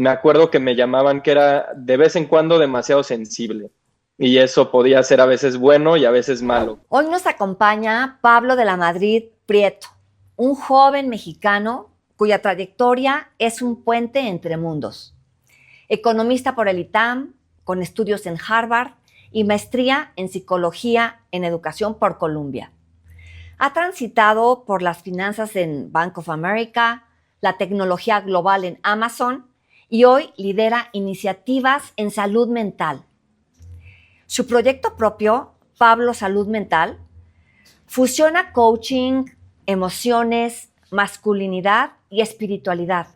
Me acuerdo que me llamaban que era de vez en cuando demasiado sensible y eso podía ser a veces bueno y a veces malo. Hoy nos acompaña Pablo de la Madrid Prieto, un joven mexicano cuya trayectoria es un puente entre mundos. Economista por el ITAM, con estudios en Harvard y maestría en psicología en educación por Columbia. Ha transitado por las finanzas en Bank of America, la tecnología global en Amazon y hoy lidera iniciativas en salud mental. Su proyecto propio, Pablo Salud Mental, fusiona coaching, emociones, masculinidad y espiritualidad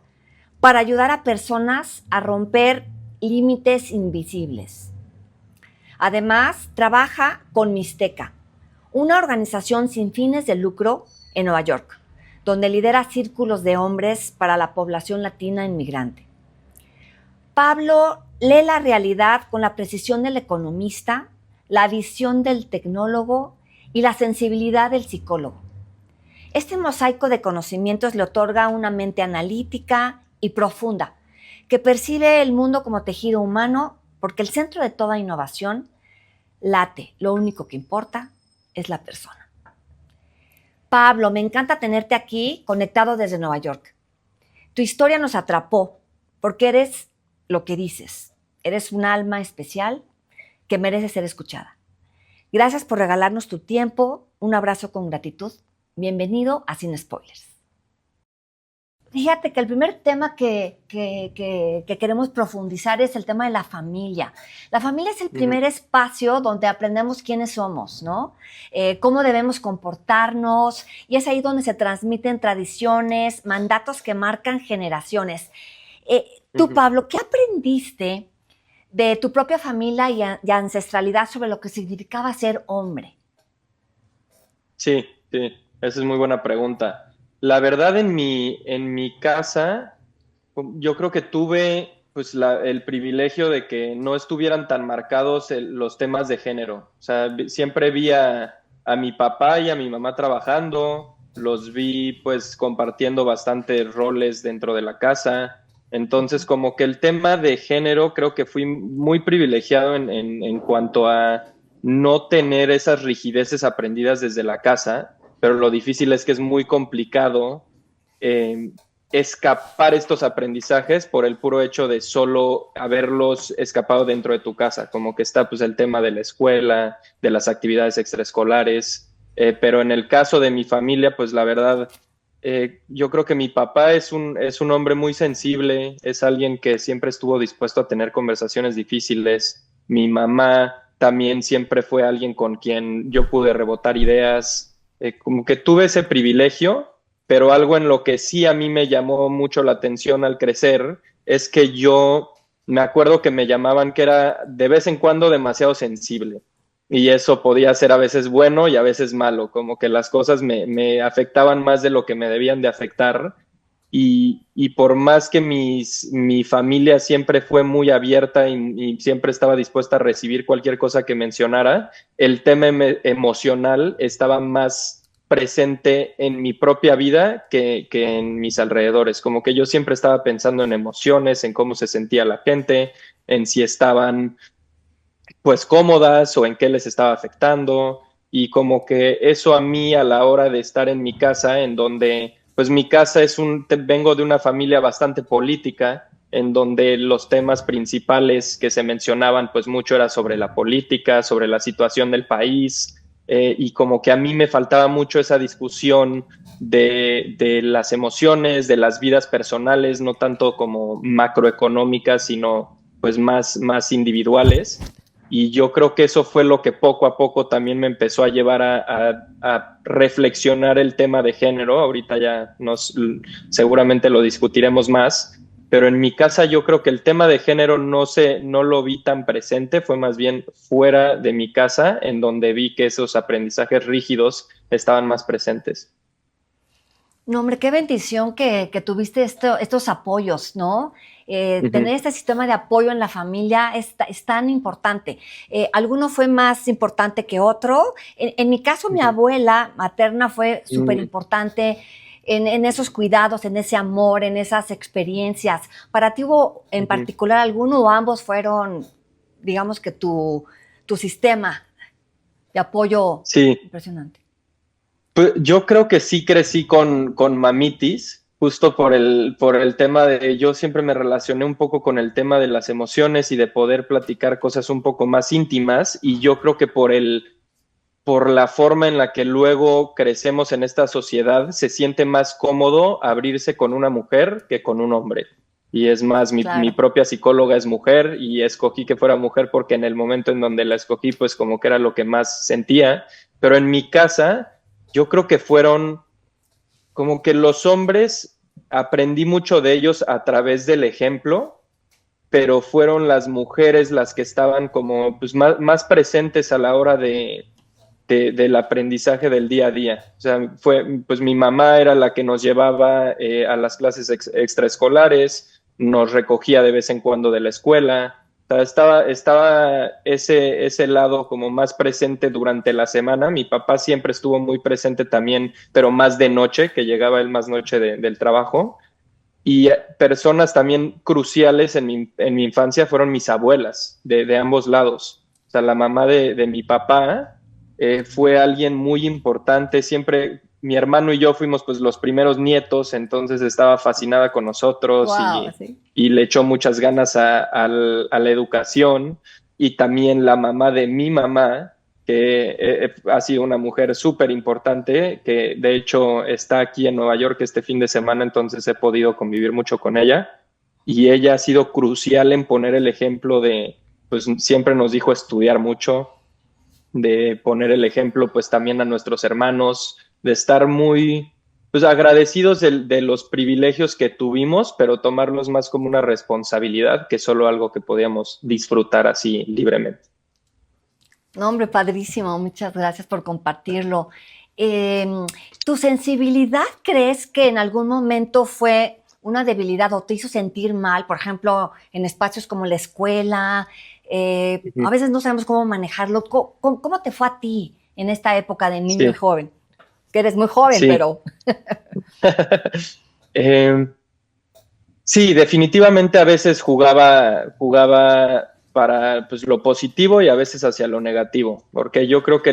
para ayudar a personas a romper límites invisibles. Además, trabaja con Mixteca, una organización sin fines de lucro en Nueva York, donde lidera círculos de hombres para la población latina inmigrante. Pablo lee la realidad con la precisión del economista, la visión del tecnólogo y la sensibilidad del psicólogo. Este mosaico de conocimientos le otorga una mente analítica y profunda, que percibe el mundo como tejido humano, porque el centro de toda innovación late. Lo único que importa es la persona. Pablo, me encanta tenerte aquí conectado desde Nueva York. Tu historia nos atrapó porque eres lo que dices. Eres un alma especial que merece ser escuchada. Gracias por regalarnos tu tiempo. Un abrazo con gratitud. Bienvenido a Sin Spoilers. Fíjate que el primer tema que queremos profundizar es el tema de la familia. La familia es el primer espacio donde aprendemos quiénes somos, ¿no? Cómo debemos comportarnos, y es ahí donde se transmiten tradiciones, mandatos que marcan generaciones. Tú, Pablo, ¿qué aprendiste de tu propia familia y ancestralidad sobre lo que significaba ser hombre? Sí, sí, esa es muy buena pregunta. La verdad, en mi casa, yo creo que tuve pues el privilegio de que no estuvieran tan marcados los temas de género. O sea, siempre vi a mi papá y a mi mamá trabajando, los vi pues compartiendo bastantes roles dentro de la casa. Entonces, como que el tema de género creo que fui muy privilegiado en cuanto a no tener esas rigideces aprendidas desde la casa, pero lo difícil es que es muy complicado eh, escapar estos aprendizajes por el puro hecho de solo haberlos escapado dentro de tu casa, como que está pues el tema de la escuela, de las actividades extraescolares, pero en el caso de mi familia, pues la verdad, yo creo que mi papá es un hombre muy sensible, es alguien que siempre estuvo dispuesto a tener conversaciones difíciles. Mi mamá también siempre fue alguien con quien yo pude rebotar ideas, como que tuve ese privilegio, pero algo en lo que sí a mí me llamó mucho la atención al crecer es que yo me acuerdo que me llamaban que era de vez en cuando demasiado sensible. Y eso podía ser a veces bueno y a veces malo, como que las cosas me afectaban más de lo que me debían de afectar. Y por más que mi familia siempre fue muy abierta y siempre estaba dispuesta a recibir cualquier cosa que mencionara, el tema emocional estaba más presente en mi propia vida que en mis alrededores. Como que yo siempre estaba pensando en emociones, en cómo se sentía la gente, en si estaban pues cómodas o en qué les estaba afectando, y como que eso a mí a la hora de estar en mi casa, en donde pues mi casa vengo de una familia bastante política, en donde los temas principales que se mencionaban pues mucho era sobre la política, sobre la situación del país, y como que a mí me faltaba mucho esa discusión de las emociones, de las vidas personales, no tanto como macroeconómicas, sino pues más individuales. Y yo creo que eso fue lo que poco a poco también me empezó a llevar a reflexionar el tema de género. Ahorita ya seguramente lo discutiremos más, pero en mi casa yo creo que el tema de género no lo vi tan presente, fue más bien fuera de mi casa, en donde vi que esos aprendizajes rígidos estaban más presentes. No, hombre, qué bendición que tuviste estos apoyos, ¿no? Ujú, Tener este sistema de apoyo en la familia es tan importante. Alguno fue más importante que otro. En mi caso, mi ujú, abuela materna fue súper ujú, importante. en esos cuidados, en ese amor, en esas experiencias. ¿Para ti hubo en Ujú. particular alguno o ambos fueron, digamos que tu sistema de apoyo Sí, impresionante? pues yo creo que sí crecí con mamitis, justo por el tema de, yo siempre me relacioné un poco con el tema de las emociones y de poder platicar cosas un poco más íntimas, y yo creo que por la forma en la que luego crecemos en esta sociedad, se siente más cómodo abrirse con una mujer que con un hombre. Y es más, mi Claro. propia psicóloga es mujer y escogí que fuera mujer porque en el momento en donde la escogí, pues como que era lo que más sentía. Pero en mi casa, yo creo que fueron como que los hombres, aprendí mucho de ellos a través del ejemplo, pero fueron las mujeres las que estaban como pues, más presentes a la hora del aprendizaje del día a día. O sea, pues mi mamá era la que nos llevaba a las clases extraescolares, nos recogía de vez en cuando de la escuela. O sea, estaba ese lado como más presente durante la semana. Mi papá siempre estuvo muy presente también, pero más de noche, que llegaba él más noche del trabajo. Y personas también cruciales en mi infancia fueron mis abuelas, de ambos lados. O sea, la mamá de mi papá fue alguien muy importante. Siempre mi hermano y yo fuimos pues los primeros nietos, entonces estaba fascinada con nosotros Wow, sí. y le echó muchas ganas a la educación. Y también la mamá de mi mamá, que ha sido una mujer súper importante, que de hecho está aquí en Nueva York este fin de semana, entonces he podido convivir mucho con ella. Y ella ha sido crucial en poner el ejemplo de, pues siempre nos dijo estudiar mucho, de poner el ejemplo pues también a nuestros hermanos, de estar muy pues agradecidos de los privilegios que tuvimos, pero tomarlos más como una responsabilidad que solo algo que podíamos disfrutar así libremente. No, hombre, padrísimo. Muchas gracias por compartirlo. Eh, ¿Tu sensibilidad crees que en algún momento fue una debilidad o te hizo sentir mal? Por ejemplo, en espacios como la escuela. A veces no sabemos cómo manejarlo. ¿Cómo te fue a ti en esta época de niño y Sí, joven? Que eres muy joven, sí. pero Eh, sí, definitivamente a veces jugaba para pues, lo positivo y a veces hacia lo negativo, porque yo creo que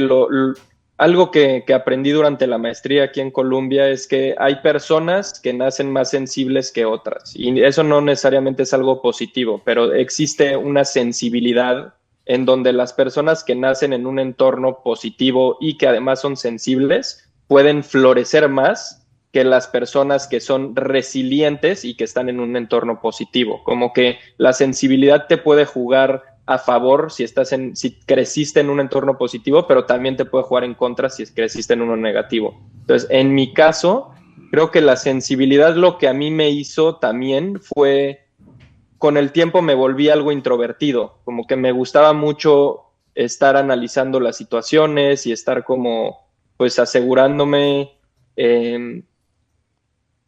algo que aprendí durante la maestría aquí en Colombia es que hay personas que nacen más sensibles que otras, y eso no necesariamente es algo positivo, pero existe una sensibilidad en donde las personas que nacen en un entorno positivo y que además son sensibles pueden florecer más que las personas que son resilientes y que están en un entorno positivo. Como que la sensibilidad te puede jugar a favor si creciste en un entorno positivo, pero también te puede jugar en contra si creciste en uno negativo. Entonces, en mi caso, creo que la sensibilidad lo que a mí me hizo también fue, con el tiempo me volví algo introvertido, como que me gustaba mucho estar analizando las situaciones y estar como, pues asegurándome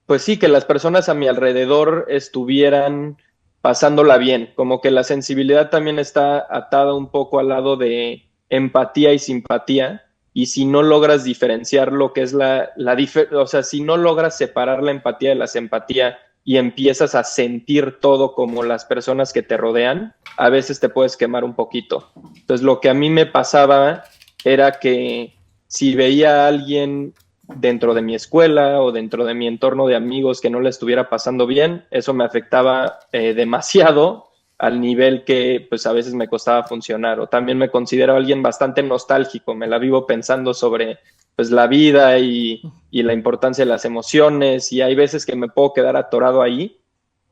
pues sí, que las personas a mi alrededor estuvieran pasándola bien, como que la sensibilidad también está atada un poco al lado de empatía y simpatía, y si no logras diferenciar lo que es o sea, si no logras separar la empatía de la simpatía y empiezas a sentir todo como las personas que te rodean, a veces te puedes quemar un poquito. Entonces, lo que a mí me pasaba era que si veía a alguien dentro de mi escuela o dentro de mi entorno de amigos que no le estuviera pasando bien, eso me afectaba demasiado al nivel que pues a veces me costaba funcionar. O también me considero alguien bastante nostálgico, me la vivo pensando sobre pues la vida y la importancia de las emociones, y hay veces que me puedo quedar atorado ahí.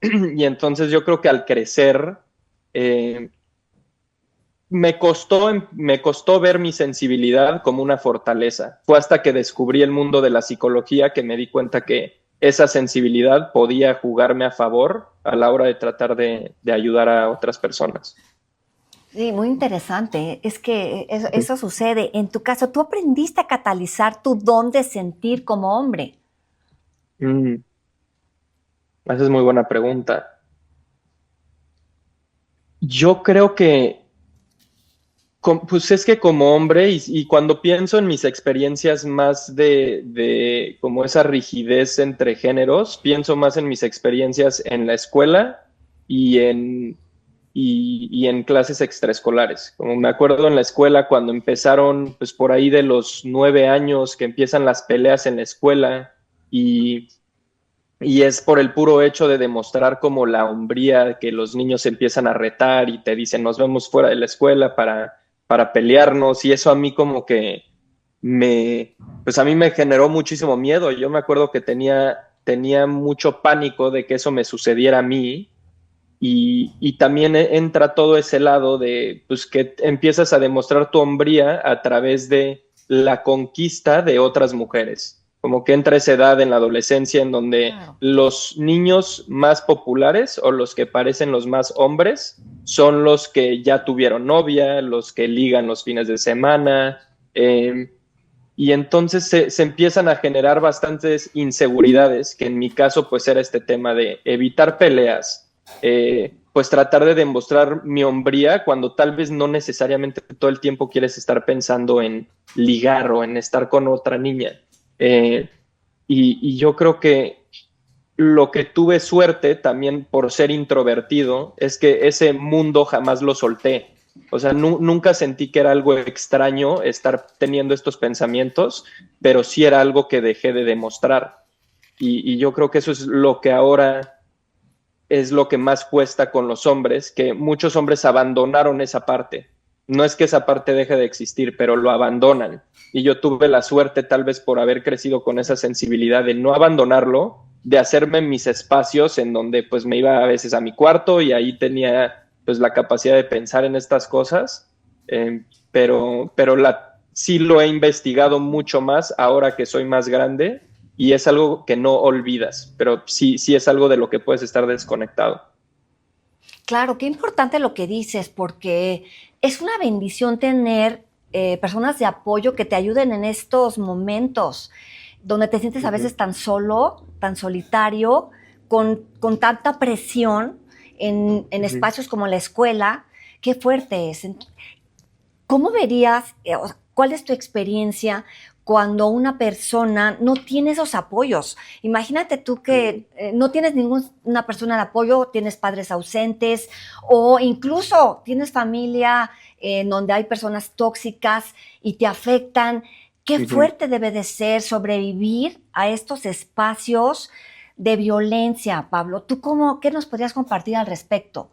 Y entonces yo creo que al crecer eh, me costó ver mi sensibilidad como una fortaleza. Fue hasta que descubrí el mundo de la psicología que me di cuenta que esa sensibilidad podía jugarme a favor a la hora de tratar de ayudar a otras personas. sí, muy interesante. Es que eso sucede. En tu caso, tú aprendiste a catalizar tu don de sentir como hombre. Mm, esa es muy buena pregunta. Yo creo que Pues es que como hombre, y cuando pienso en mis experiencias más de como esa rigidez entre géneros, pienso más en mis experiencias en la escuela y y en clases extraescolares. Como me acuerdo en la escuela cuando empezaron, pues por ahí de los 9 años que empiezan las peleas en la escuela y y es por el puro hecho de demostrar como la hombría que los niños empiezan a retar y te dicen, nos vemos fuera de la escuela para pelearnos. Y eso a mí como que pues a mí me generó muchísimo miedo. Yo me acuerdo que tenía mucho pánico de que eso me sucediera a mí. Y también entra todo ese lado de, pues que empiezas a demostrar tu hombría a través de la conquista de otras mujeres. Como que entra esa edad en la adolescencia en donde Claro. los niños más populares o los que parecen los más hombres son los que ya tuvieron novia, los que ligan los fines de semana, y entonces se empiezan a generar bastantes inseguridades, que en mi caso pues era este tema de evitar peleas, pues tratar de demostrar mi hombría cuando tal vez no necesariamente todo el tiempo quieres estar pensando en ligar o en estar con otra niña. Eh, y yo creo que lo que tuve suerte también por ser introvertido es que ese mundo jamás lo solté. O sea, nunca sentí que era algo extraño estar teniendo estos pensamientos, pero sí era algo que dejé de demostrar. Y yo creo que eso es lo que ahora es lo que más cuesta con los hombres, que muchos hombres abandonaron esa parte. No es que esa parte deje de existir, pero lo abandonan. Y yo tuve la suerte, tal vez por haber crecido con esa sensibilidad de no abandonarlo, de hacerme mis espacios en donde pues me iba a veces a mi cuarto y ahí tenía pues la capacidad de pensar en estas cosas, pero sí lo he investigado mucho más ahora que soy más grande y es algo que no olvidas, pero sí es algo de lo que puedes estar desconectado. Claro, qué importante lo que dices, porque es una bendición tener personas de apoyo que te ayuden en estos momentos donde te sientes a Ujú. veces tan solo, tan solitario, con tanta presión en Ujú. espacios como la escuela. Qué fuerte es. ¿Cómo verías, o sea, cuál es tu experiencia cuando una persona no tiene esos apoyos? Imagínate tú que no tienes ninguna persona de apoyo, tienes padres ausentes o incluso tienes familia en donde hay personas tóxicas y te afectan. Qué Ujú. fuerte debe de ser sobrevivir a estos espacios de violencia, Pablo. ¿Qué nos podrías compartir al respecto?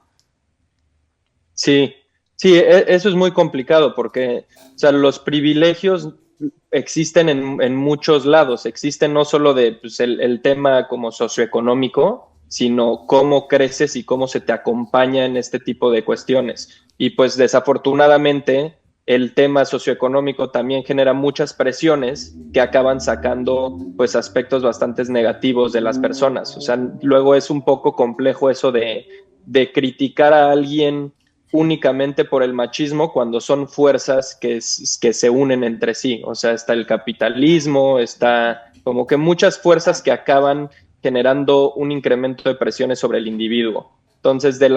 Sí, sí, eso es muy complicado porque, o sea, los privilegios existen en muchos lados, existen no solo de pues, el tema como socioeconómico, sino cómo creces y cómo se te acompaña en este tipo de cuestiones. Y pues desafortunadamente el tema socioeconómico también genera muchas presiones que acaban sacando pues aspectos bastante negativos de las personas. O sea, luego es un poco complejo eso de criticar a alguien únicamente por el machismo cuando son fuerzas que se unen entre sí. O sea, está el capitalismo, está como que muchas fuerzas que acaban generando un incremento de presiones sobre el individuo. Entonces, de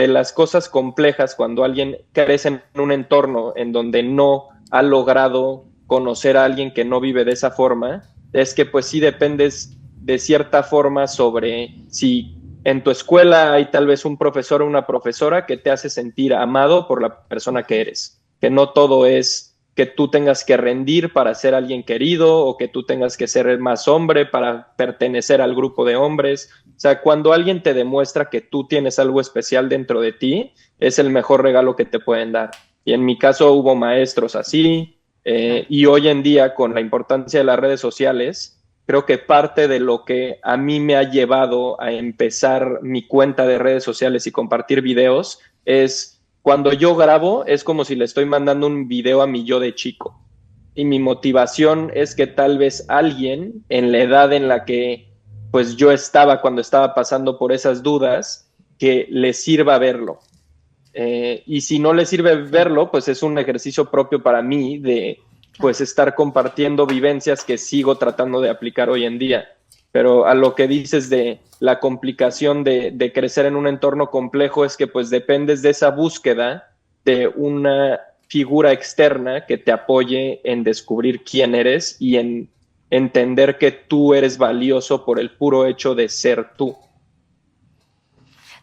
las cosas complejas, cuando alguien crece en un entorno en donde no ha logrado conocer a alguien que no vive de esa forma, es que pues sí dependes de cierta forma sobre si en tu escuela hay tal vez un profesor o una profesora que te hace sentir amado por la persona que eres, que no todo es que tú tengas que rendir para ser alguien querido o que tú tengas que ser más hombre para pertenecer al grupo de hombres. O sea, cuando alguien te demuestra que tú tienes algo especial dentro de ti, es el mejor regalo que te pueden dar. Y en mi caso hubo maestros así, y hoy en día con la importancia de las redes sociales, creo que parte de lo que a mí me ha llevado a empezar mi cuenta de redes sociales y compartir videos es cuando yo grabo, es como si le estoy mandando un video a mi yo de chico. Y mi motivación es que tal vez alguien en la edad en la que pues yo estaba cuando estaba pasando por esas dudas, que le sirva verlo. Y si no le sirve verlo, pues es un ejercicio propio para mí de pues estar compartiendo vivencias que sigo tratando de aplicar hoy en día. Pero a lo que dices de la complicación crecer en un entorno complejo es que pues dependes de esa búsqueda de figura externa que te apoye en descubrir quién eres y en entender que tú eres valioso por el puro hecho de ser tú.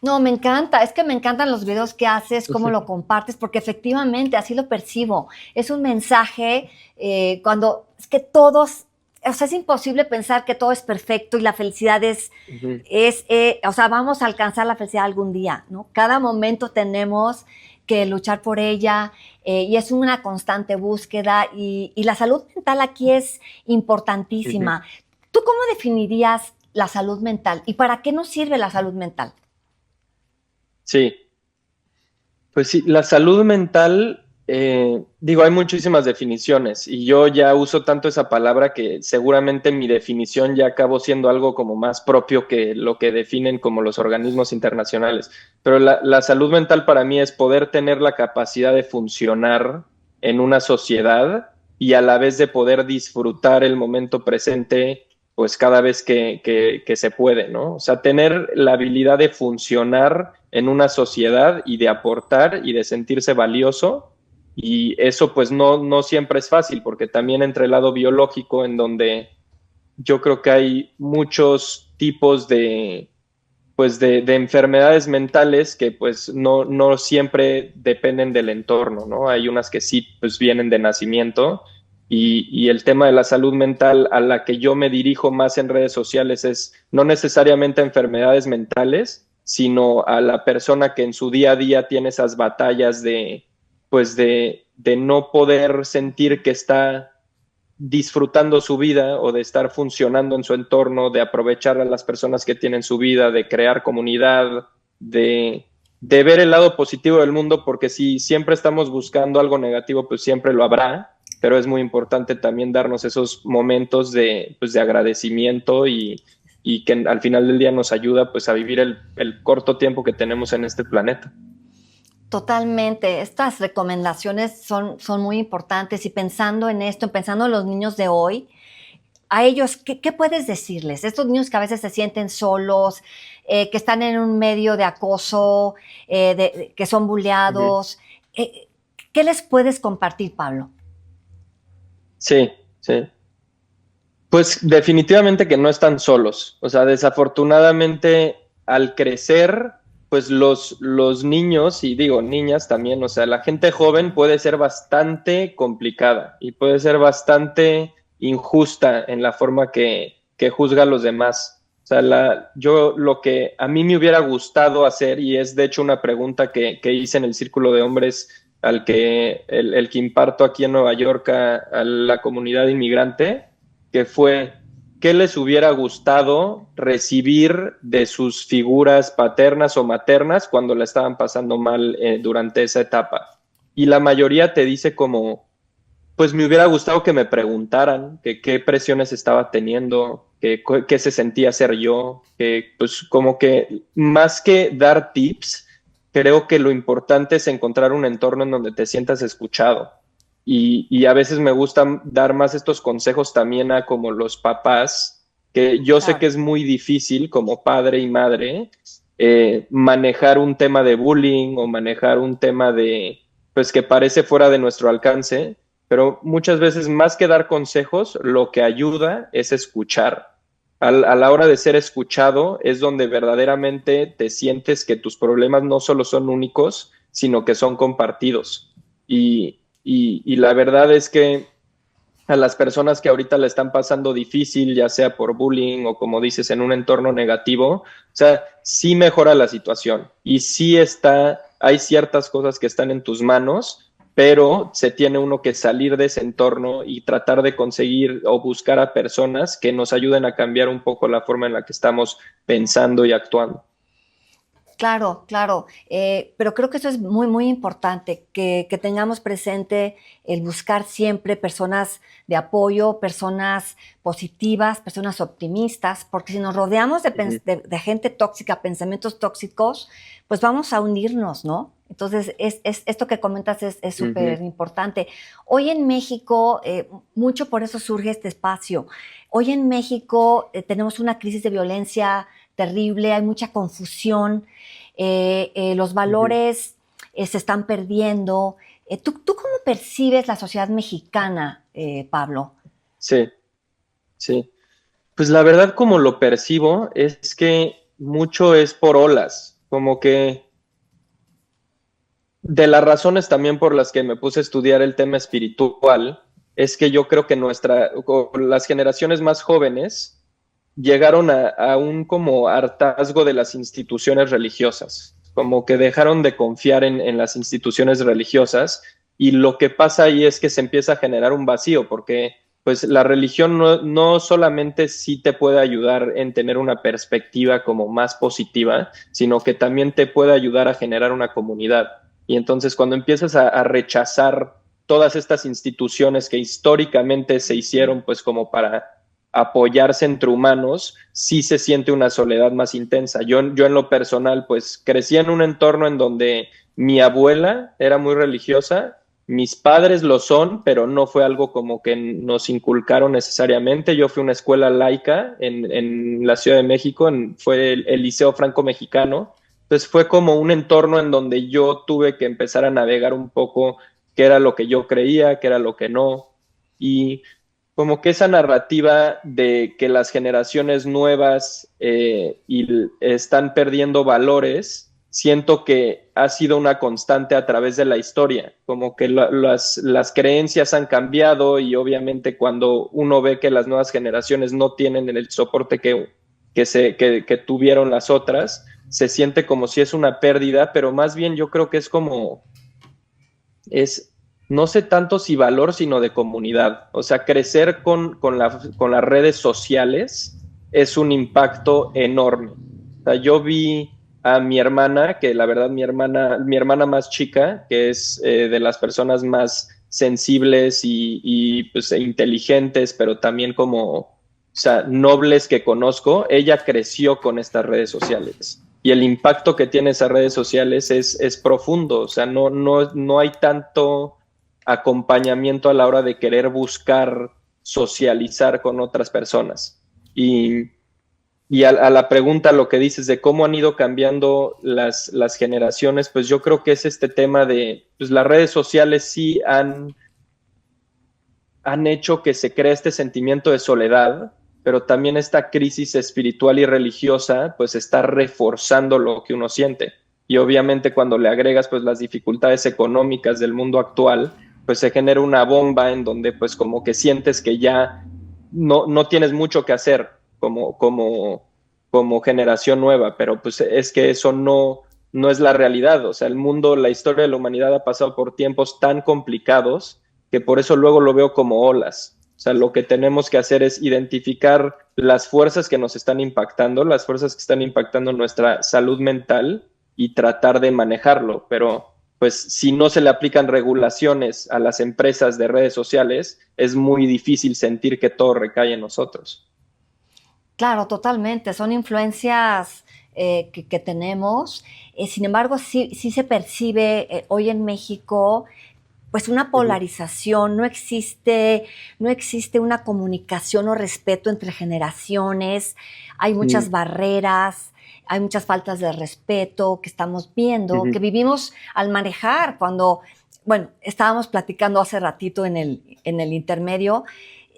No, me encanta, es que me encantan los videos que haces, cómo lo compartes, porque efectivamente así lo percibo. Es un mensaje cuando es que todos, o sea, es imposible pensar que todo es perfecto y la felicidad o sea, vamos a alcanzar la felicidad algún día, ¿no? Cada momento tenemos que luchar por ella y es una constante búsqueda y la salud mental aquí es importantísima. ¿Tú cómo definirías la salud mental y para qué nos sirve la salud mental? Sí, pues sí, la salud mental, digo, hay muchísimas definiciones y yo ya uso tanto esa palabra que seguramente mi definición ya acabó siendo algo como más propio que lo que definen como los organismos internacionales. Pero la salud mental para mí es poder tener la capacidad de funcionar en una sociedad y a la vez de poder disfrutar el momento presente, pues cada vez que se puede, ¿no? O sea, tener la habilidad de funcionar en una sociedad y de aportar y de sentirse valioso. Y eso pues no siempre es fácil, porque también entre el lado biológico, en donde yo creo que hay muchos tipos de enfermedades mentales que pues no siempre dependen del entorno, ¿no? Hay unas que sí pues vienen de nacimiento y el tema de la salud mental a la que yo me dirijo más en redes sociales es no necesariamente enfermedades mentales, sino a la persona que en su día a día tiene esas batallas de no poder sentir que está disfrutando su vida o de estar funcionando en su entorno, de aprovechar a las personas que tienen su vida, de crear comunidad, de ver el lado positivo del mundo, porque si siempre estamos buscando algo negativo, pues siempre lo habrá, pero es muy importante también darnos esos momentos pues de agradecimiento y que al final del día nos ayuda pues a vivir el corto tiempo que tenemos en este planeta. Totalmente. Estas recomendaciones son muy importantes y pensando en esto, pensando en los niños de hoy, a ellos, ¿qué puedes decirles? Estos niños que a veces se sienten solos, que están en un medio de acoso, que son Ujú. bulleados, ¿qué les puedes compartir, Pablo? Sí, sí. Pues definitivamente que no están solos. O sea, desafortunadamente al crecer, pues los niños, y digo niñas también, o sea, la gente joven puede ser bastante complicada y puede ser bastante injusta en la forma que juzga a los demás. O sea, yo lo que a mí me hubiera gustado hacer, y es de hecho una pregunta que hice en el Círculo de Hombres el que imparto aquí en Nueva York a la comunidad inmigrante, que fue, ¿qué les hubiera gustado recibir de sus figuras paternas o maternas cuando la estaban pasando mal durante esa etapa? Y la mayoría te dice como, pues me hubiera gustado que me preguntaran que qué presiones estaba teniendo, qué se sentía ser yo, que pues como que más que dar tips, creo que lo importante es encontrar un entorno en donde te sientas escuchado. Y a veces me gusta dar más estos consejos también a como los papás, que yo sé que Claro. es muy difícil como padre y madre manejar un tema de bullying o manejar un tema pues que parece fuera de nuestro alcance, pero muchas veces más que dar consejos, lo que ayuda es escuchar. A la hora de ser escuchado es donde verdaderamente te sientes que tus problemas no solo son únicos, sino que son compartidos. Y la verdad es que a las personas que ahorita le están pasando difícil, ya sea por bullying o como dices, en un entorno negativo, o sea, sí mejora la situación y sí hay ciertas cosas que están en tus manos, pero se tiene uno que salir de ese entorno y tratar de conseguir o buscar a personas que nos ayuden a cambiar un poco la forma en la que estamos pensando y actuando. Claro, claro, pero creo que eso es muy, muy importante, que tengamos presente el buscar siempre personas de apoyo, personas positivas, personas optimistas, porque si nos rodeamos Ujú, de gente tóxica, pensamientos tóxicos, pues vamos a unirnos, ¿no? Entonces, esto que comentas es ujú, súper importante. Hoy en México, mucho por eso surge este espacio. Hoy en México tenemos una crisis de violencia terrible, hay mucha confusión, los ujú, valores se están perdiendo. ¿Tú cómo percibes la sociedad mexicana, Pablo? Sí, sí. Pues la verdad como lo percibo es que mucho es por olas, como que de las razones también por las que me puse a estudiar el tema espiritual es que yo creo que las generaciones más jóvenes llegaron a un como hartazgo de las instituciones religiosas, como que dejaron de confiar en las instituciones religiosas y lo que pasa ahí es que se empieza a generar un vacío porque pues la religión no solamente sí te puede ayudar en tener una perspectiva como más positiva, sino que también te puede ayudar a generar una comunidad. Y entonces cuando empiezas a rechazar todas estas instituciones que históricamente se hicieron pues como para apoyarse entre humanos, sí se siente una soledad más intensa. Yo en lo personal, pues crecí en un entorno en donde mi abuela era muy religiosa, mis padres lo son, pero no fue algo como que nos inculcaron necesariamente. Yo fui a una escuela laica en la Ciudad de México, fue el Liceo Franco Mexicano. Entonces fue como un entorno en donde yo tuve que empezar a navegar un poco qué era lo que yo creía, qué era lo que no. Y como que esa narrativa de que las generaciones nuevas están perdiendo valores, siento que ha sido una constante a través de la historia, como que las creencias han cambiado y obviamente cuando uno ve que las nuevas generaciones no tienen el soporte que tuvieron las otras, se siente como si es una pérdida, pero más bien yo creo que es como es, no sé tanto si valor, sino de comunidad. O sea, crecer con las redes sociales es un impacto enorme. O sea, yo vi a mi hermana, que la verdad mi hermana más chica, que es de las personas más sensibles pues, inteligentes, pero también como, o sea, nobles que conozco, ella creció con estas redes sociales y el impacto que tiene esas redes sociales es profundo, o sea, no hay tanto acompañamiento a la hora de querer buscar socializar con otras personas. Y a la pregunta, lo que dices de cómo han ido cambiando las generaciones, pues yo creo que es este tema de, pues las redes sociales sí han hecho que se cree este sentimiento de soledad, pero también esta crisis espiritual y religiosa pues está reforzando lo que uno siente. Y obviamente cuando le agregas pues las dificultades económicas del mundo actual, pues se genera una bomba en donde pues como que sientes que ya no tienes mucho que hacer como generación nueva, pero pues es que eso no es la realidad. O sea, el mundo, la historia de la humanidad ha pasado por tiempos tan complicados que por eso luego lo veo como olas. O sea, lo que tenemos que hacer es identificar las fuerzas que nos están impactando, las fuerzas que están impactando nuestra salud mental y tratar de manejarlo. Pero pues si no se le aplican regulaciones a las empresas de redes sociales, es muy difícil sentir que todo recae en nosotros. Claro, totalmente. Son influencias que tenemos. Sin embargo, sí se percibe hoy en México pues una Uh -huh. polarización, no existe una comunicación o respeto entre generaciones, hay muchas barreras, hay muchas faltas de respeto que estamos Uh viendo, -huh. que vivimos al manejar cuando, bueno, estábamos platicando hace ratito en el intermedio.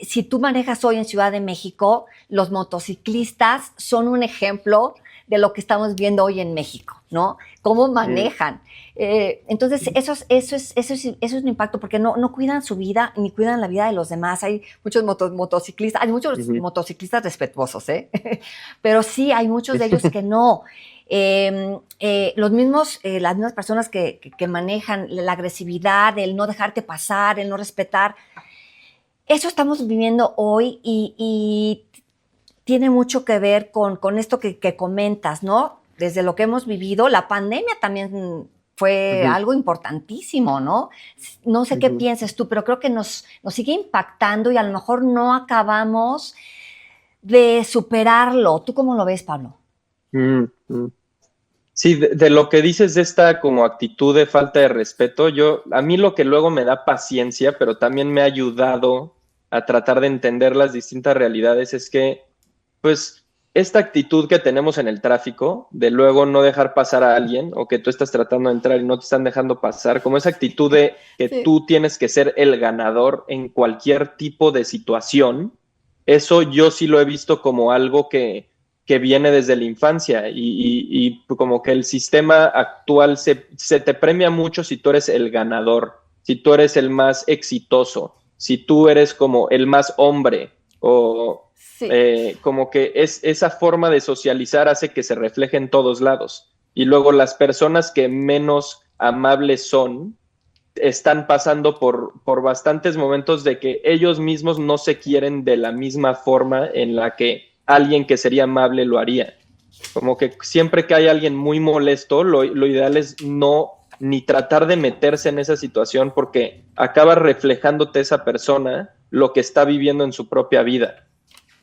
Si tú manejas hoy en Ciudad de México, los motociclistas son un ejemplo de lo que estamos viendo hoy en México, ¿no? Cómo manejan. Entonces, eso es un impacto porque no cuidan su vida ni cuidan la vida de los demás. Hay muchos motociclistas, hay muchos Uh -huh. motociclistas respetuosos, ¿eh? Pero sí, hay muchos de ellos que no. Las mismas personas que manejan la agresividad, el no dejarte pasar, el no respetar, eso estamos viviendo hoy y tiene mucho que ver con esto que comentas, ¿no? Desde lo que hemos vivido, la pandemia también Uh fue -huh. algo importantísimo, ¿no? No sé Uh qué -huh. pienses tú, pero creo que nos sigue impactando y a lo mejor no acabamos de superarlo. ¿Tú cómo lo ves, Pablo? Mm, mm. Sí, de lo que dices de esta como actitud de falta de respeto, a mí lo que luego me da paciencia, pero también me ha ayudado a tratar de entender las distintas realidades es que, pues, esta actitud que tenemos en el tráfico, de luego no dejar pasar a alguien, o que tú estás tratando de entrar y no te están dejando pasar, como esa actitud de que Sí. tú tienes que ser el ganador en cualquier tipo de situación, eso yo sí lo he visto como algo que viene desde la infancia y como que el sistema actual se te premia mucho si tú eres el ganador, si tú eres el más exitoso, si tú eres como el más hombre o Sí. como que esa forma de socializar hace que se refleje en todos lados. Y luego las personas que menos amables son, están pasando por bastantes momentos de que ellos mismos no se quieren de la misma forma en la que alguien que sería amable lo haría. Como que siempre que hay alguien muy molesto, lo ideal es no ni tratar de meterse en esa situación porque acaba reflejándote esa persona lo que está viviendo en su propia vida.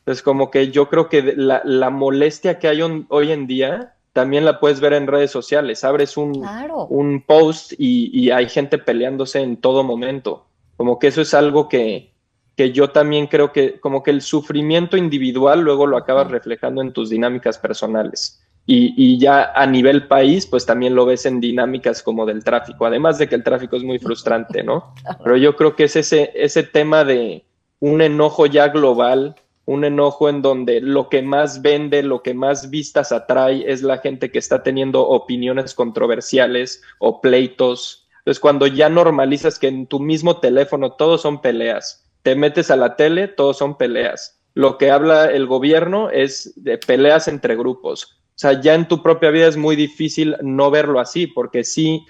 Entonces, como que yo creo que la molestia que hay hoy en día también la puedes ver en redes sociales. Abres Claro. un post y hay gente peleándose en todo momento. Como que eso es algo que yo también creo que como que el sufrimiento individual luego lo acabas reflejando en tus dinámicas personales. Y ya a nivel país, pues también lo ves en dinámicas como del tráfico, además de que el tráfico es muy frustrante, ¿no? Pero yo creo que es ese tema de un enojo ya global, un enojo en donde lo que más vende, lo que más vistas atrae es la gente que está teniendo opiniones controversiales o pleitos. Entonces, cuando ya normalizas que en tu mismo teléfono todos son peleas, te metes a la tele, todos son peleas. Lo que habla el gobierno es de peleas entre grupos. O sea, ya en tu propia vida es muy difícil no verlo así, porque sí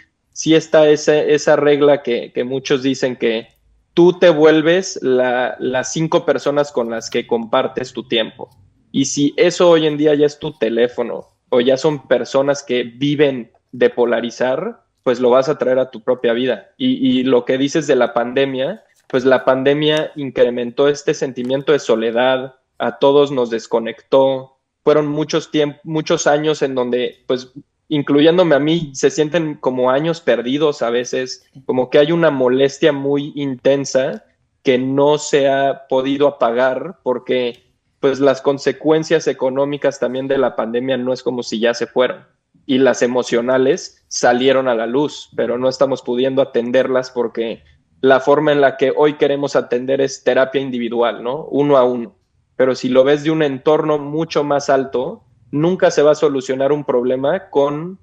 está esa regla que muchos dicen que tú te vuelves las 5 personas con las que compartes tu tiempo. Y si eso hoy en día ya es tu teléfono o ya son personas que viven de polarizar, pues lo vas a traer a tu propia vida. Y lo que dices de la pandemia, pues la pandemia incrementó este sentimiento de soledad, a todos nos desconectó, fueron muchos años en donde pues incluyéndome a mí, se sienten como años perdidos a veces, como que hay una molestia muy intensa que no se ha podido apagar porque pues las consecuencias económicas también de la pandemia no es como si ya se fueron y las emocionales salieron a la luz, pero no estamos pudiendo atenderlas porque la forma en la que hoy queremos atender es terapia individual, ¿no? Uno a uno. Pero si lo ves de un entorno mucho más alto, nunca se va a solucionar un problema con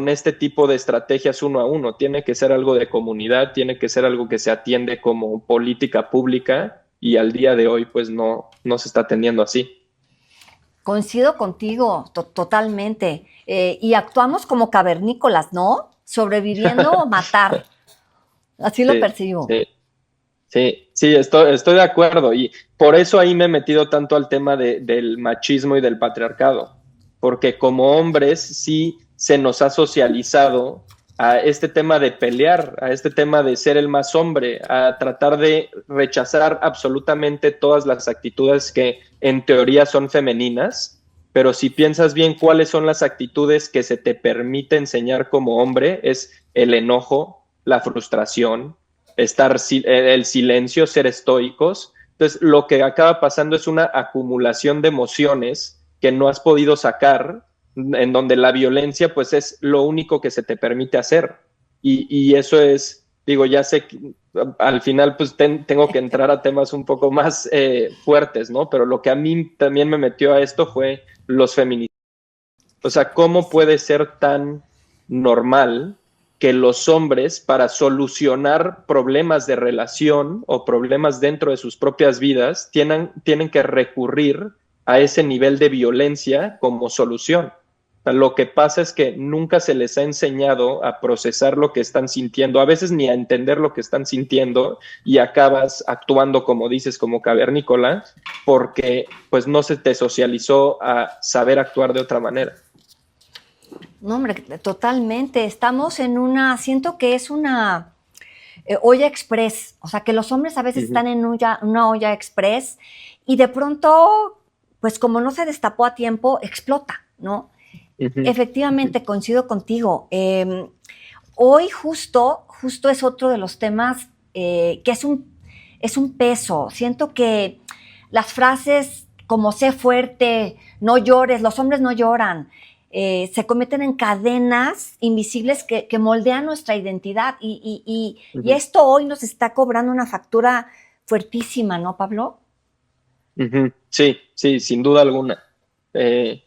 este tipo de estrategias uno a uno. Tiene que ser algo de comunidad, tiene que ser algo que se atiende como política pública y al día de hoy pues no se está atendiendo así. Coincido contigo totalmente. Y actuamos como cavernícolas, ¿no? Sobreviviendo o matar. Así lo Sí, percibo. sí, sí, estoy de acuerdo y por eso ahí me he metido tanto al tema del machismo y del patriarcado, porque como hombres sí se nos ha socializado a este tema de pelear, a este tema de ser el más hombre, a tratar de rechazar absolutamente todas las actitudes que en teoría son femeninas, pero si piensas bien cuáles son las actitudes que se te permite enseñar como hombre, es el enojo, la frustración, el silencio, ser estoicos. Entonces, lo que acaba pasando es una acumulación de emociones que no has podido sacar, en donde la violencia pues es lo único que se te permite hacer. Y eso es, digo, ya sé que al final pues tengo que entrar a temas un poco más fuertes, ¿no? Pero lo que a mí también me metió a esto fue los feminicidios. O sea, ¿cómo puede ser tan normal que los hombres, para solucionar problemas de relación o problemas dentro de sus propias vidas, tienen que recurrir a ese nivel de violencia como solución? O sea, lo que pasa es que nunca se les ha enseñado a procesar lo que están sintiendo, a veces ni a entender lo que están sintiendo y acabas actuando, como dices, como cavernícola, porque pues no se te socializó a saber actuar de otra manera. No, hombre, totalmente. Estamos en una, siento que es una olla express. O sea, que los hombres a veces Ujú, están en una olla express y de pronto, pues como no se destapó a tiempo, explota, ¿no? ujú, Efectivamente, coincido contigo. Hoy justo es otro de los temas que es un peso. Siento que las frases como sé fuerte, no llores, los hombres no lloran. Se convierten en cadenas invisibles que moldean nuestra identidad y Ujú, esto hoy nos está cobrando una factura fuertísima, ¿no, Pablo? ujú. Sí, sí, sin duda alguna. Eh,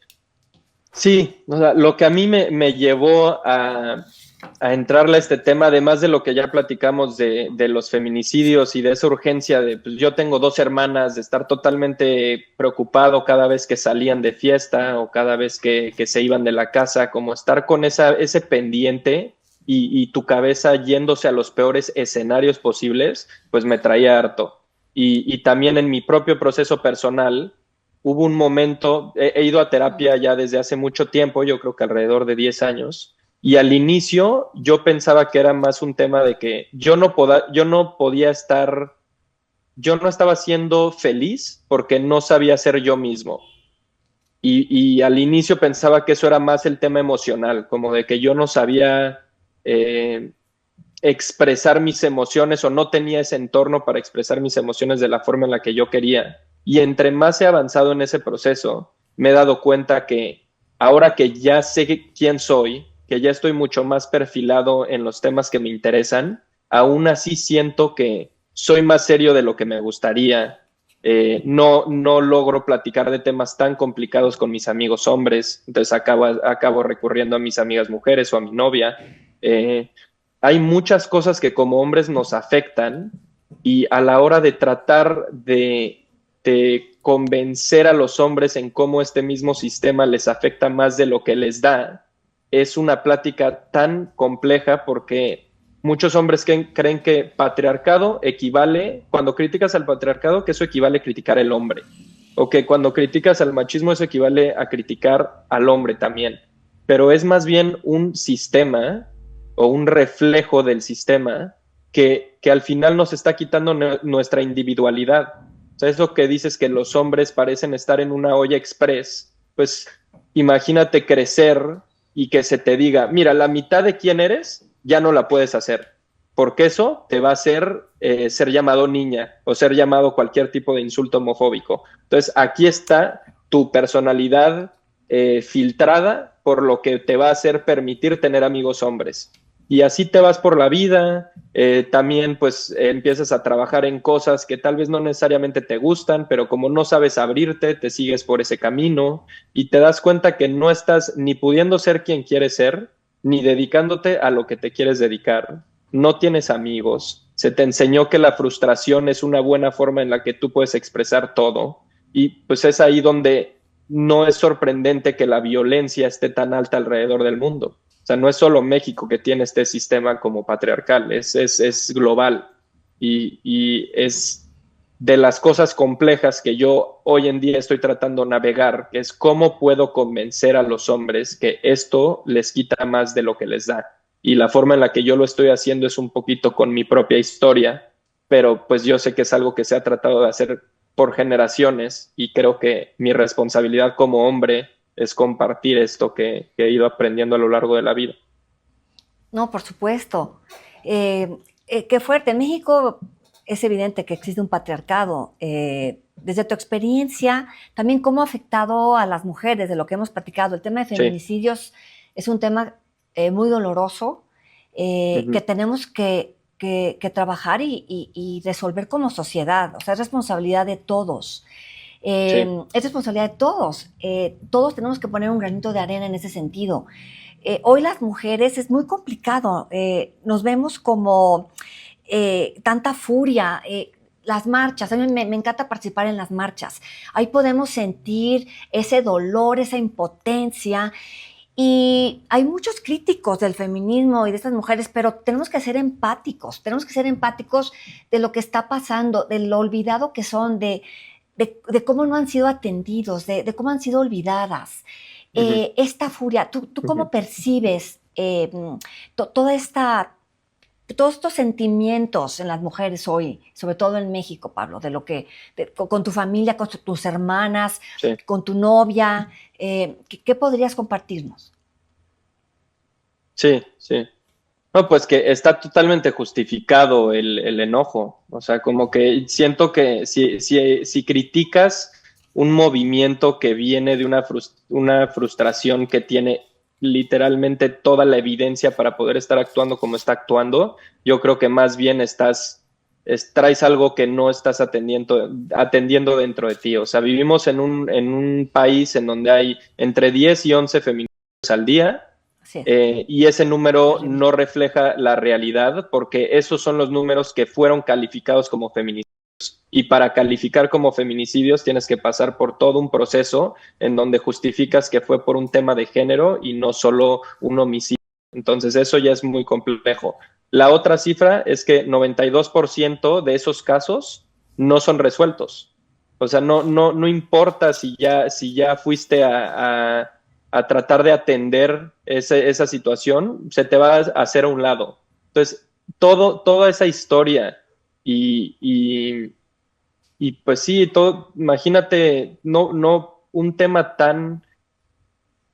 sí, o sea, lo que a mí me llevó a entrarle a este tema, además de lo que ya platicamos de los feminicidios y de esa urgencia de, pues yo tengo dos hermanas, de estar totalmente preocupado cada vez que salían de fiesta o cada vez que se iban de la casa, como estar con ese pendiente y tu cabeza yéndose a los peores escenarios posibles, pues me traía harto. Y también en mi propio proceso personal hubo un momento, he ido a terapia ya desde hace mucho tiempo, yo creo que alrededor de 10 años, y al inicio yo pensaba que era más un tema de que yo no podía estar, yo no estaba siendo feliz porque no sabía ser yo mismo. Y al inicio pensaba que eso era más el tema emocional, como de que yo no sabía eh, expresar mis emociones o no tenía ese entorno para expresar mis emociones de la forma en la que yo quería. Y entre más he avanzado en ese proceso, me he dado cuenta que ahora que ya sé quién soy, que ya estoy mucho más perfilado en los temas que me interesan, aún así siento que soy más serio de lo que me gustaría. No logro platicar de temas tan complicados con mis amigos hombres, entonces acabo recurriendo a mis amigas mujeres o a mi novia. Eh, Hay muchas cosas que como hombres nos afectan y a la hora de tratar de convencer a los hombres en cómo este mismo sistema les afecta más de lo que les da, es una plática tan compleja porque muchos hombres creen que patriarcado equivale, cuando criticas al patriarcado, que eso equivale a criticar el hombre, o que cuando criticas al machismo eso equivale a criticar al hombre también, pero es más bien un sistema o un reflejo del sistema que al final nos está quitando nuestra individualidad. O sea, eso que dices que los hombres parecen estar en una olla express, pues imagínate crecer y que se te diga, mira, la mitad de quién eres ya no la puedes hacer, porque eso te va a hacer ser llamado niña o ser llamado cualquier tipo de insulto homofóbico. Entonces, aquí está tu personalidad filtrada por lo que te va a hacer permitir tener amigos hombres. Y así te vas por la vida, también pues empiezas a trabajar en cosas que tal vez no necesariamente te gustan, pero como no sabes abrirte, te sigues por ese camino y te das cuenta que no estás ni pudiendo ser quien quieres ser, ni dedicándote a lo que te quieres dedicar. No tienes amigos, se te enseñó que la frustración es una buena forma en la que tú puedes expresar todo y pues es ahí donde no es sorprendente que la violencia esté tan alta alrededor del mundo. O sea, no es solo México que tiene este sistema como patriarcal, es global y es de las cosas complejas que yo hoy en día estoy tratando de navegar, que es cómo puedo convencer a los hombres que esto les quita más de lo que les da. Y la forma en la que yo lo estoy haciendo es un poquito con mi propia historia, pero pues yo sé que es algo que se ha tratado de hacer por generaciones y creo que mi responsabilidad como hombre es compartir esto que he ido aprendiendo a lo largo de la vida. No, por supuesto. Qué fuerte. En México es evidente que existe un patriarcado. Desde tu experiencia, también cómo ha afectado a las mujeres, de lo que hemos platicado. El tema de Sí. feminicidios es un tema muy doloroso que Ujú. tenemos que trabajar y resolver como sociedad. O sea, es responsabilidad de todos. Sí. Es responsabilidad de todos. Todos tenemos que poner un granito de arena en ese sentido. Hoy las mujeres es muy complicado, nos vemos como tanta furia, las marchas, a mí me encanta participar en las marchas, ahí podemos sentir ese dolor, esa impotencia y hay muchos críticos del feminismo y de estas mujeres, pero tenemos que ser empáticos de lo que está pasando, de lo olvidado que son, de cómo no han sido atendidos, de cómo han sido olvidadas. Ujú. Esta furia, ¿tú Ujú. cómo percibes toda esta, todos estos sentimientos en las mujeres hoy, sobre todo en México, Pablo, de lo que, con tu familia, con tus hermanas, Sí. con tu novia, ¿qué podrías compartirnos? Sí, sí. No, pues que está totalmente justificado el enojo. O sea, como que siento que si criticas un movimiento que viene de una frustración que tiene literalmente toda la evidencia para poder estar actuando como está actuando. Yo creo que más bien traes algo que no estás atendiendo dentro de ti. O sea, vivimos en un país en donde hay entre 10 y 11 feminicidios al día. Así es. Y ese número Terrible. no refleja la realidad porque esos son los números que fueron calificados como feminicidios. Y para calificar como feminicidios tienes que pasar por todo un proceso en donde justificas que fue por un tema de género y no solo un homicidio. Entonces eso ya es muy complejo. La otra cifra es que 92% de esos casos no son resueltos. O sea, no importa si ya fuiste a tratar de atender esa situación, se te va a hacer a un lado. Entonces, toda esa historia y pues sí, imagínate, no un tema tan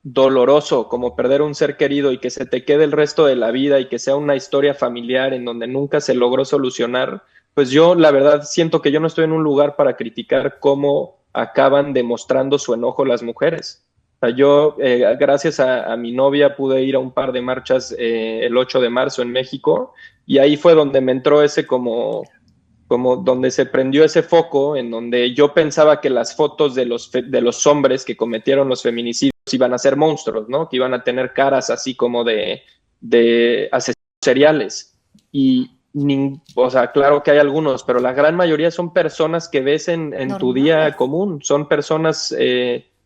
doloroso como perder un ser querido y que se te quede el resto de la vida y que sea una historia familiar en donde nunca se logró solucionar, pues yo la verdad siento que yo no estoy en un lugar para criticar cómo acaban demostrando su enojo las mujeres. O sea, yo, gracias a mi novia, pude ir a un par de marchas el 8 de marzo en México y ahí fue donde me entró ese como donde se prendió ese foco en donde yo pensaba que las fotos de los hombres que cometieron los feminicidios iban a ser monstruos, ¿no? Que iban a tener caras así como de asesinos seriales. O sea, claro que hay algunos, pero la gran mayoría son personas que ves en tu día Normales. común, son personas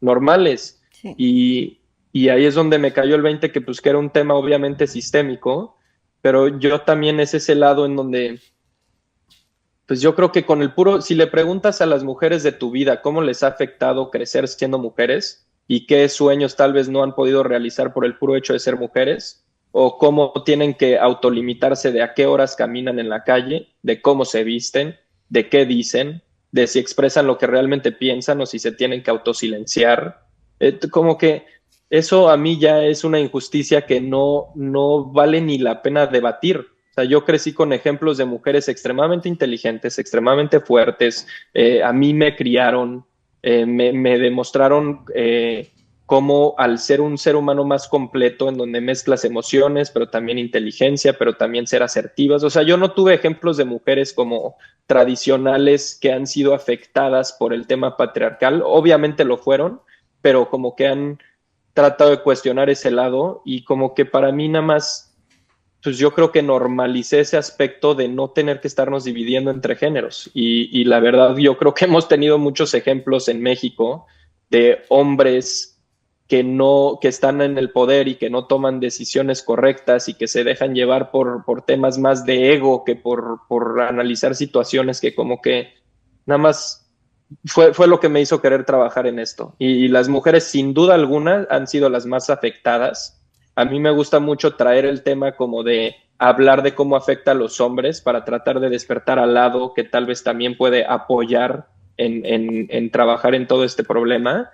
normales. Sí. Y ahí es donde me cayó el 20 que pues que era un tema obviamente sistémico, pero yo también es ese lado en donde pues yo creo que si le preguntas a las mujeres de tu vida cómo les ha afectado crecer siendo mujeres y qué sueños tal vez no han podido realizar por el puro hecho de ser mujeres, o cómo tienen que autolimitarse de a qué horas caminan en la calle, de cómo se visten, de qué dicen, de si expresan lo que realmente piensan o si se tienen que autosilenciar. Como que eso a mí ya es una injusticia que no vale ni la pena debatir. O sea, yo crecí con ejemplos de mujeres extremadamente inteligentes, extremadamente fuertes. A mí me criaron, me demostraron cómo al ser un ser humano más completo, en donde mezclas emociones, pero también inteligencia, pero también ser asertivas. O sea, yo no tuve ejemplos de mujeres como tradicionales que han sido afectadas por el tema patriarcal. Obviamente lo fueron, pero como que han tratado de cuestionar ese lado y como que para mí nada más pues yo creo que normalicé ese aspecto de no tener que estarnos dividiendo entre géneros. Y la verdad, yo creo que hemos tenido muchos ejemplos en México de hombres que están en el poder y que no toman decisiones correctas y que se dejan llevar por temas más de ego que por analizar situaciones que como que nada más fue lo que me hizo querer trabajar en esto. Y las mujeres, sin duda alguna, han sido las más afectadas. A mí me gusta mucho traer el tema como de hablar de cómo afecta a los hombres para tratar de despertar al lado que tal vez también puede apoyar en trabajar en todo este problema,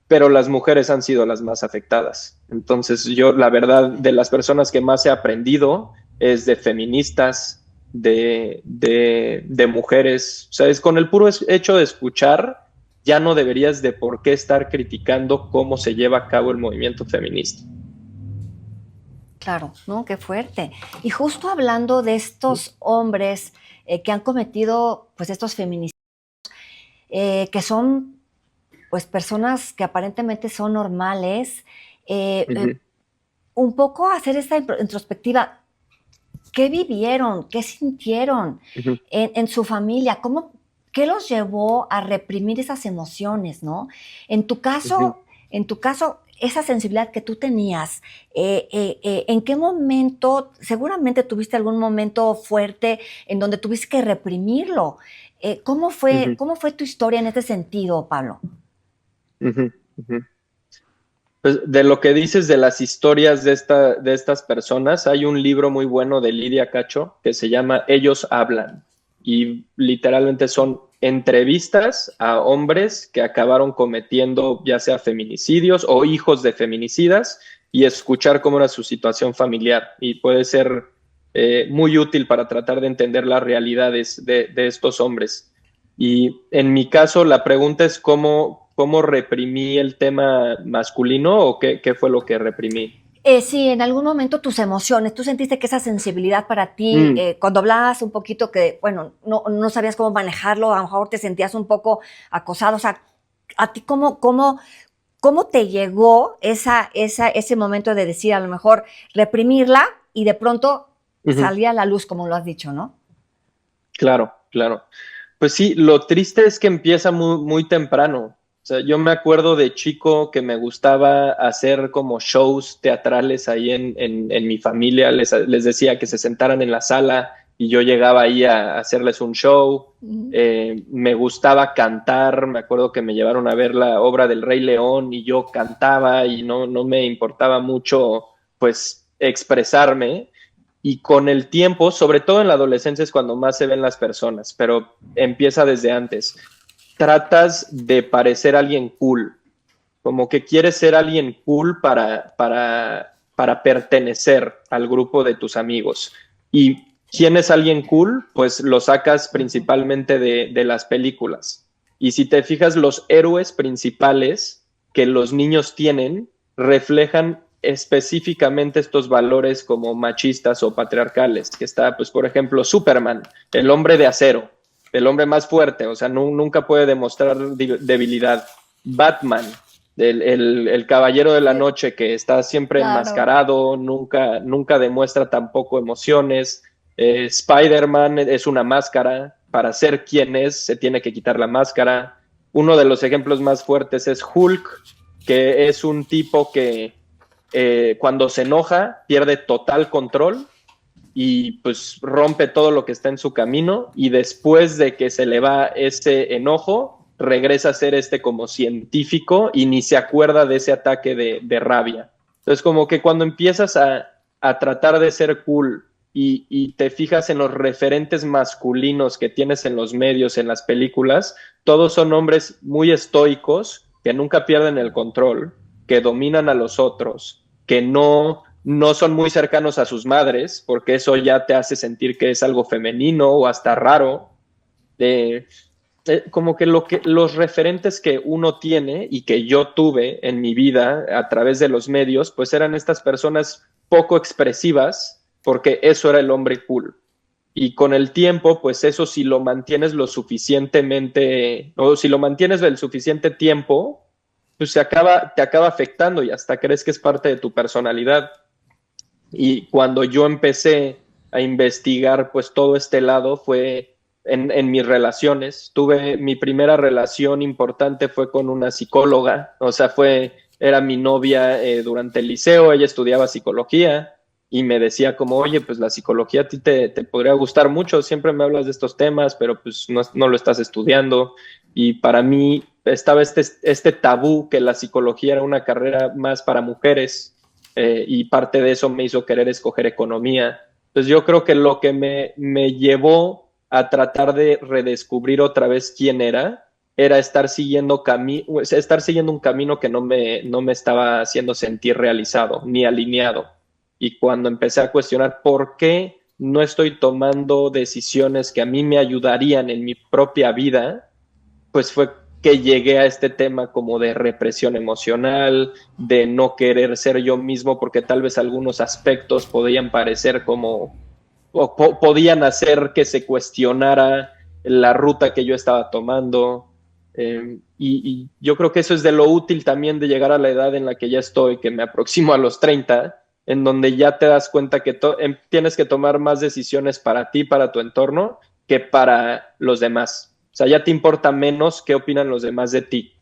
pero las mujeres han sido las más afectadas. Entonces yo, la verdad, de las personas que más he aprendido es de feministas, de mujeres. O sea, es con el puro hecho de escuchar, ya no deberías de por qué estar criticando cómo se lleva a cabo el movimiento feminista. Claro, ¿no? Qué fuerte. Y justo hablando de estos hombres que han cometido pues estos feminicidios, que son pues personas que aparentemente son normales, un poco hacer esta introspectiva. ¿Qué vivieron? ¿Qué sintieron en su familia? ¿Qué los llevó a reprimir esas emociones, no? En tu caso, esa sensibilidad que tú tenías, ¿en qué momento, seguramente tuviste algún momento fuerte en donde tuviste que reprimirlo? ¿Cómo fue tu historia en este sentido, Pablo? Pues de lo que dices de las historias de estas personas, hay un libro muy bueno de Lidia Cacho que se llama Ellos hablan y literalmente son entrevistas a hombres que acabaron cometiendo ya sea feminicidios o hijos de feminicidas y escuchar cómo era su situación familiar y puede ser muy útil para tratar de entender las realidades de estos hombres. Y en mi caso la pregunta es cómo reprimí el tema masculino o qué fue lo que reprimí. Sí, en algún momento tus emociones, tú sentiste que esa sensibilidad para ti, Mm, cuando hablabas un poquito que, bueno, no sabías cómo manejarlo, a lo mejor te sentías un poco acosado, o sea, a ti cómo te llegó ese momento de decir, a lo mejor reprimirla y de pronto ujú, salía a la luz, como lo has dicho, ¿no? claro, claro. Pues sí, lo triste es que empieza muy, muy temprano. O sea, yo me acuerdo de chico que me gustaba hacer como shows teatrales ahí en mi familia. Les decía que se sentaran en la sala y yo llegaba ahí a hacerles un show. Me gustaba cantar. Me acuerdo que me llevaron a ver la obra del Rey León y yo cantaba y no me importaba mucho, pues, expresarme. Y con el tiempo, sobre todo en la adolescencia es cuando más se ven las personas, pero empieza desde antes. Tratas de parecer alguien cool, como que quieres ser alguien cool para pertenecer al grupo de tus amigos. ¿Y quién es alguien cool? Pues lo sacas principalmente de las películas. Y si te fijas, los héroes principales que los niños tienen reflejan específicamente estos valores como machistas o patriarcales, que está, pues, por ejemplo, Superman, el hombre de acero, el hombre más fuerte, o sea, nunca puede demostrar debilidad. Batman, el caballero de la noche que está siempre Claro. enmascarado, nunca demuestra tampoco emociones. Spider-Man es una máscara, para ser quien es se tiene que quitar la máscara. Uno de los ejemplos más fuertes es Hulk, que es un tipo que cuando se enoja pierde total control y pues rompe todo lo que está en su camino y después de que se le va ese enojo, regresa a ser como científico y ni se acuerda de ese ataque de rabia. Entonces como que cuando empiezas a tratar de ser cool y te fijas en los referentes masculinos que tienes en los medios, en las películas, todos son hombres muy estoicos que nunca pierden el control, que dominan a los otros, que no son muy cercanos a sus madres, porque eso ya te hace sentir que es algo femenino o hasta raro. Eh, como que los referentes que uno tiene y que yo tuve en mi vida a través de los medios, pues eran estas personas poco expresivas, porque eso era el hombre cool. Y con el tiempo, pues eso si lo mantienes lo suficientemente, o si lo mantienes el suficiente tiempo, pues te acaba afectando y hasta crees que es parte de tu personalidad. Y cuando yo empecé a investigar, pues todo este lado fue en mis relaciones. Tuve mi primera relación importante fue con una psicóloga, o sea, era mi novia durante el liceo, ella estudiaba psicología y me decía como, oye, pues la psicología a ti te podría gustar mucho, siempre me hablas de estos temas, pero pues no lo estás estudiando. Y para mí estaba este tabú que la psicología era una carrera más para mujeres y parte de eso me hizo querer escoger economía. Entonces yo creo que lo que me llevó a tratar de redescubrir otra vez quién era estar siguiendo un camino que no me estaba haciendo sentir realizado ni alineado. Y cuando empecé a cuestionar por qué no estoy tomando decisiones que a mí me ayudarían en mi propia vida, pues fue que llegué a este tema como de represión emocional, de no querer ser yo mismo porque tal vez algunos aspectos podían parecer como, podían hacer que se cuestionara la ruta que yo estaba tomando. Y yo creo que eso es de lo útil también de llegar a la edad en la que ya estoy, que me aproximo a los 30, en donde ya te das cuenta que tienes que tomar más decisiones para ti, para tu entorno, que para los demás. O sea, ya te importa menos qué opinan los demás de ti.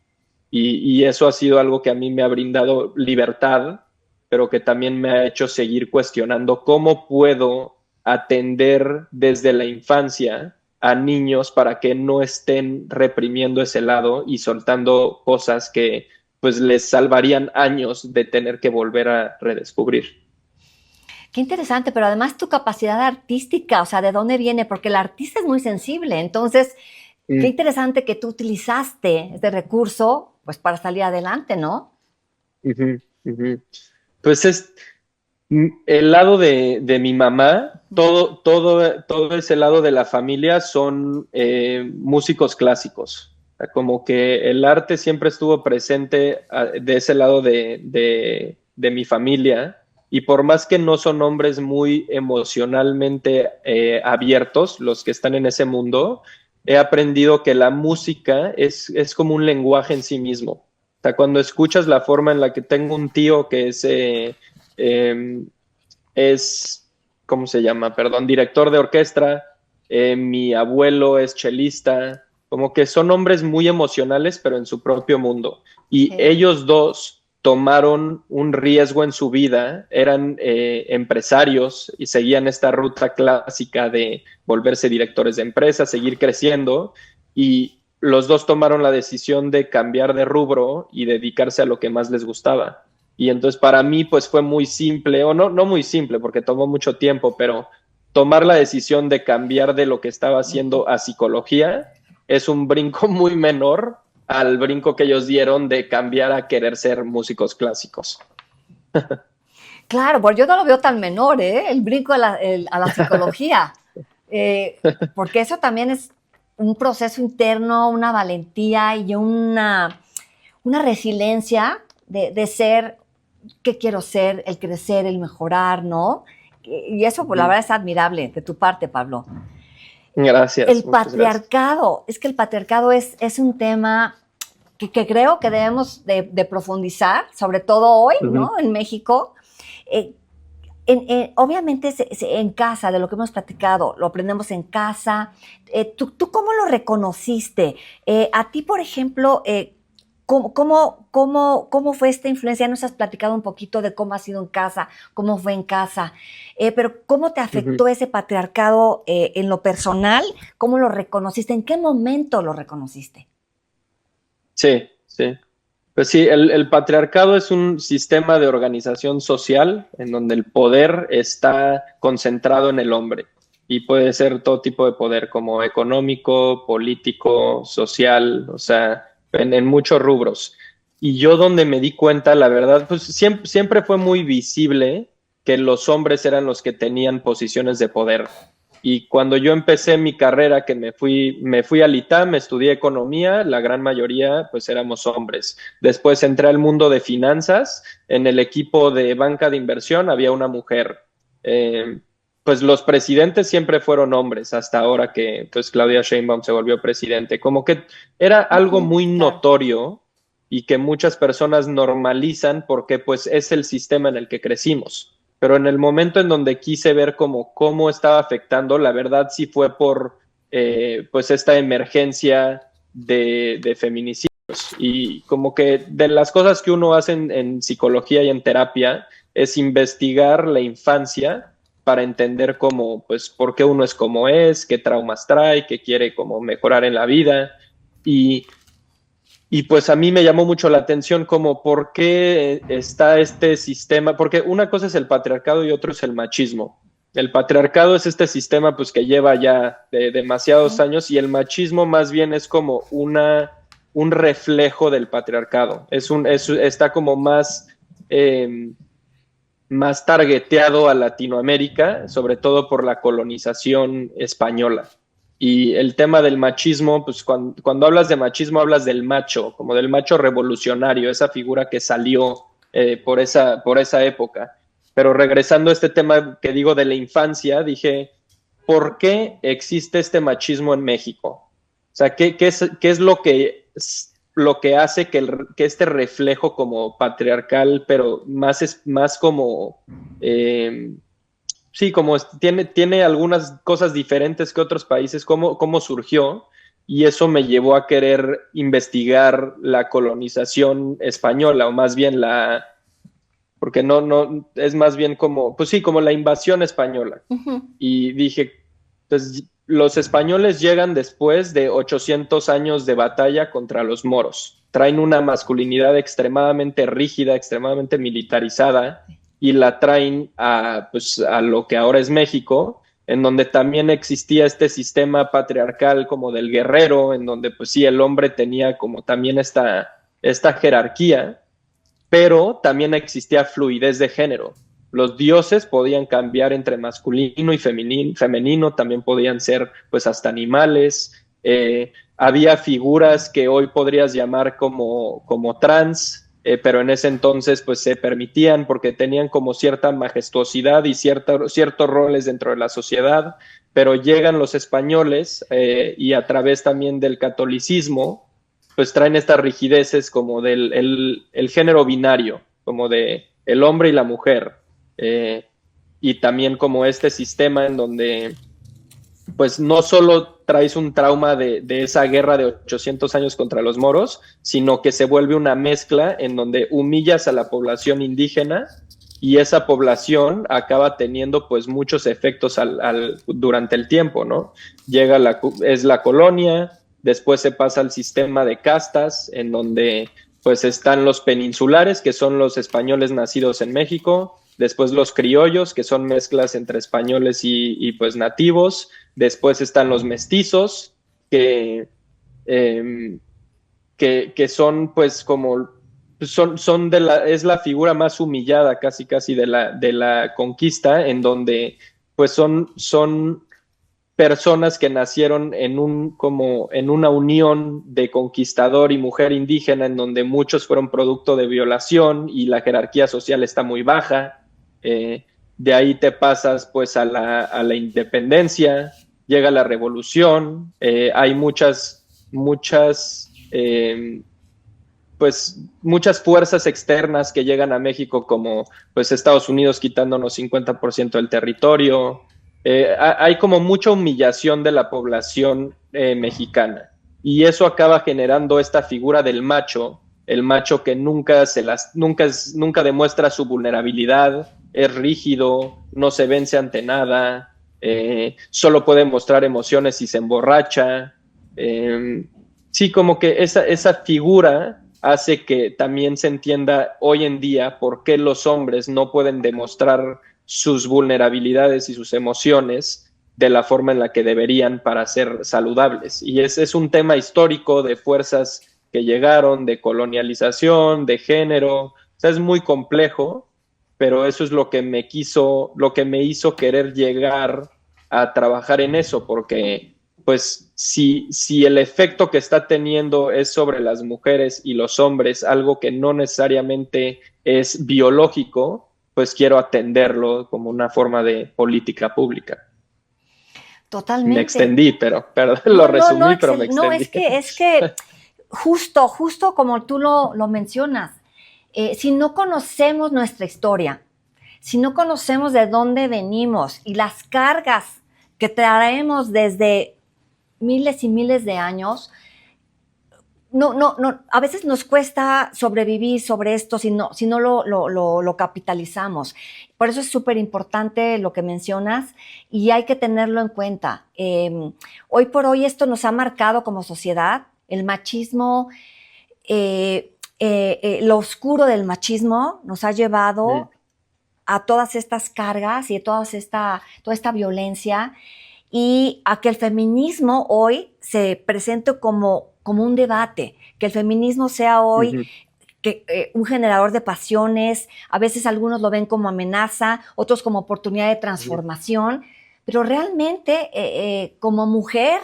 Y eso ha sido algo que a mí me ha brindado libertad, pero que también me ha hecho seguir cuestionando cómo puedo atender desde la infancia a niños para que no estén reprimiendo ese lado y soltando cosas que pues les salvarían años de tener que volver a redescubrir. Qué interesante, pero además tu capacidad artística, o sea, ¿de dónde viene? Porque el artista es muy sensible, entonces, qué Mm, interesante que tú utilizaste este recurso, pues, para salir adelante, ¿no? ujú, ujú. Pues el lado de mi mamá, todo ese lado de la familia son músicos clásicos. sea, como que el arte siempre estuvo presente de ese lado de mi familia, y por más que no son hombres muy emocionalmente abiertos, los que están en ese mundo, he aprendido que la música es como un lenguaje en sí mismo. O sea, cuando escuchas la forma en la que tengo un tío que eh, es, ¿cómo se llama? Perdón, director de orquesta, mi abuelo es chelista, como que son hombres muy emocionales, pero en su propio mundo. Y Sí. ellos dos tomaron un riesgo en su vida, eran empresarios y seguían esta ruta clásica de volverse directores de empresas, seguir creciendo, y los dos tomaron la decisión de cambiar de rubro y dedicarse a lo que más les gustaba. Y entonces para mí pues fue muy simple, o no, no muy simple porque tomó mucho tiempo, pero tomar la decisión de cambiar de lo que estaba haciendo a psicología es un brinco muy menor al brinco que ellos dieron de cambiar a querer ser músicos clásicos. Claro, pues yo no lo veo tan menor, ¿eh? El brinco a la psicología. Eh, Porque eso también es un proceso interno, una valentía y una resiliencia de ser qué quiero ser, el crecer, el mejorar, ¿no? Y eso, pues la verdad es admirable de tu parte, Pablo. El Gracias, muchas gracias. patriarcado, es que el patriarcado es un tema que creo que debemos de profundizar, sobre todo hoy, Uh -huh. ¿no? En México. Eh, obviamente en casa, de lo que hemos platicado, lo aprendemos en casa. ¿Tú cómo lo reconociste? A ti, por ejemplo, ¿cómo fue esta influencia? Nos has platicado un poquito de cómo ha sido en casa, cómo fue en casa, pero ¿cómo te Uh -huh. afectó ese patriarcado en lo personal? ¿Cómo lo reconociste? ¿En qué momento lo reconociste? Sí, sí. Pues sí, el patriarcado es un sistema de organización social en donde el poder está concentrado en el hombre, y puede ser todo tipo de poder, como económico, político, social, o sea, en muchos rubros. Y yo donde me di cuenta, la verdad, pues siempre fue muy visible que los hombres eran los que tenían posiciones de poder. Y cuando yo empecé mi carrera, que me fui al ITAM, estudié economía, la gran mayoría pues éramos hombres. Después entré al mundo de finanzas, en el equipo de banca de inversión había una mujer. Eh, pues los presidentes siempre fueron hombres, hasta ahora que pues Claudia Sheinbaum se volvió presidente. Como que era algo muy Claro. notorio y que muchas personas normalizan porque pues es el sistema en el que crecimos. Pero en el momento en donde quise ver cómo estaba afectando, la verdad sí fue por pues esta emergencia de feminicidios. Y como que de las cosas que uno hace en psicología y en terapia es investigar la infancia para entender cómo, pues, por qué uno es como es, qué traumas trae, qué quiere como mejorar en la vida. Y y pues a mí me llamó mucho la atención como por qué está este sistema, porque una cosa es el patriarcado y otro es el machismo. El patriarcado es este sistema pues que lleva ya demasiados años, y el machismo más bien es como un reflejo del patriarcado. Está como más targeteado a Latinoamérica, sobre todo por la colonización española. Y el tema del machismo, pues cuando hablas de machismo hablas del macho, como del macho revolucionario, esa figura que salió por esa época. Pero regresando a este tema que digo de la infancia, dije, ¿por qué existe este machismo en México? O sea, ¿qué es lo que hace que este reflejo como patriarcal, pero más como sí, como tiene algunas cosas diferentes que otros países, cómo surgió? Y eso me llevó a querer investigar la colonización española, o más bien porque no, es más bien como, pues sí, como la invasión española. Y dije, pues los españoles llegan después de 800 años de batalla contra los moros. Traen una masculinidad extremadamente rígida, extremadamente militarizada, y la traen pues, a lo que ahora es México, en donde también existía este sistema patriarcal como del guerrero, en donde pues sí, el hombre tenía como también esta jerarquía, pero también existía fluidez de género. Los dioses podían cambiar entre masculino y femenino, también podían ser pues hasta animales. Había figuras que hoy podrías llamar como trans, pero en ese entonces pues se permitían porque tenían como cierta majestuosidad y ciertos roles dentro de la sociedad, pero llegan los españoles y a través también del catolicismo, pues traen estas rigideces como del el género binario, como de el hombre y la mujer, y también como este sistema en donde pues no solo traes un trauma de esa guerra de 800 años contra los moros, sino que se vuelve una mezcla en donde humillas a la población indígena y esa población acaba teniendo pues muchos efectos durante el tiempo, ¿no? Es la colonia, después se pasa al sistema de castas, en donde pues están los peninsulares, que son los españoles nacidos en México, después los criollos, que son mezclas entre españoles y pues nativos, después están los mestizos, eh, que son pues como son es la figura más humillada casi de la conquista, en donde pues son personas que nacieron como en una unión de conquistador y mujer indígena, en donde muchos fueron producto de violación y la jerarquía social está muy baja. De ahí te pasas pues a la independencia, llega la revolución, hay pues muchas fuerzas externas que llegan a México, como pues Estados Unidos quitándonos 50% del territorio. Hay como mucha humillación de la población mexicana, y eso acaba generando esta figura del macho, el macho que nunca demuestra su vulnerabilidad, es rígido, no se vence ante nada, solo puede mostrar emociones si se emborracha. Sí, como que esa figura hace que también se entienda hoy en día por qué los hombres no pueden demostrar sus vulnerabilidades y sus emociones de la forma en la que deberían para ser saludables. Y es un tema histórico de fuerzas que llegaron, de colonialización, de género. O sea, es muy complejo, pero eso es lo que me hizo querer llegar a trabajar en eso, porque pues si el efecto que está teniendo es sobre las mujeres y los hombres, algo que no necesariamente es biológico, pues quiero atenderlo como una forma de política pública. Me Totalmente. extendí, perdón, lo No, no, no, resumí, pero me no, extendí. es que justo como tú lo mencionas, si no conocemos nuestra historia, si no conocemos de dónde venimos y las cargas que traemos desde miles y miles de años, no, a veces nos cuesta sobrevivir sobre esto si no lo capitalizamos. Por eso es súper importante lo que mencionas y hay que tenerlo en cuenta. Hoy por hoy esto nos ha marcado como sociedad, el machismo, lo oscuro del machismo nos ha llevado a todas estas cargas y a toda esta violencia, y a que el feminismo hoy se presente como un debate, que el feminismo sea hoy un generador de pasiones. A veces algunos lo ven como amenaza, otros como oportunidad de transformación, pero realmente como mujer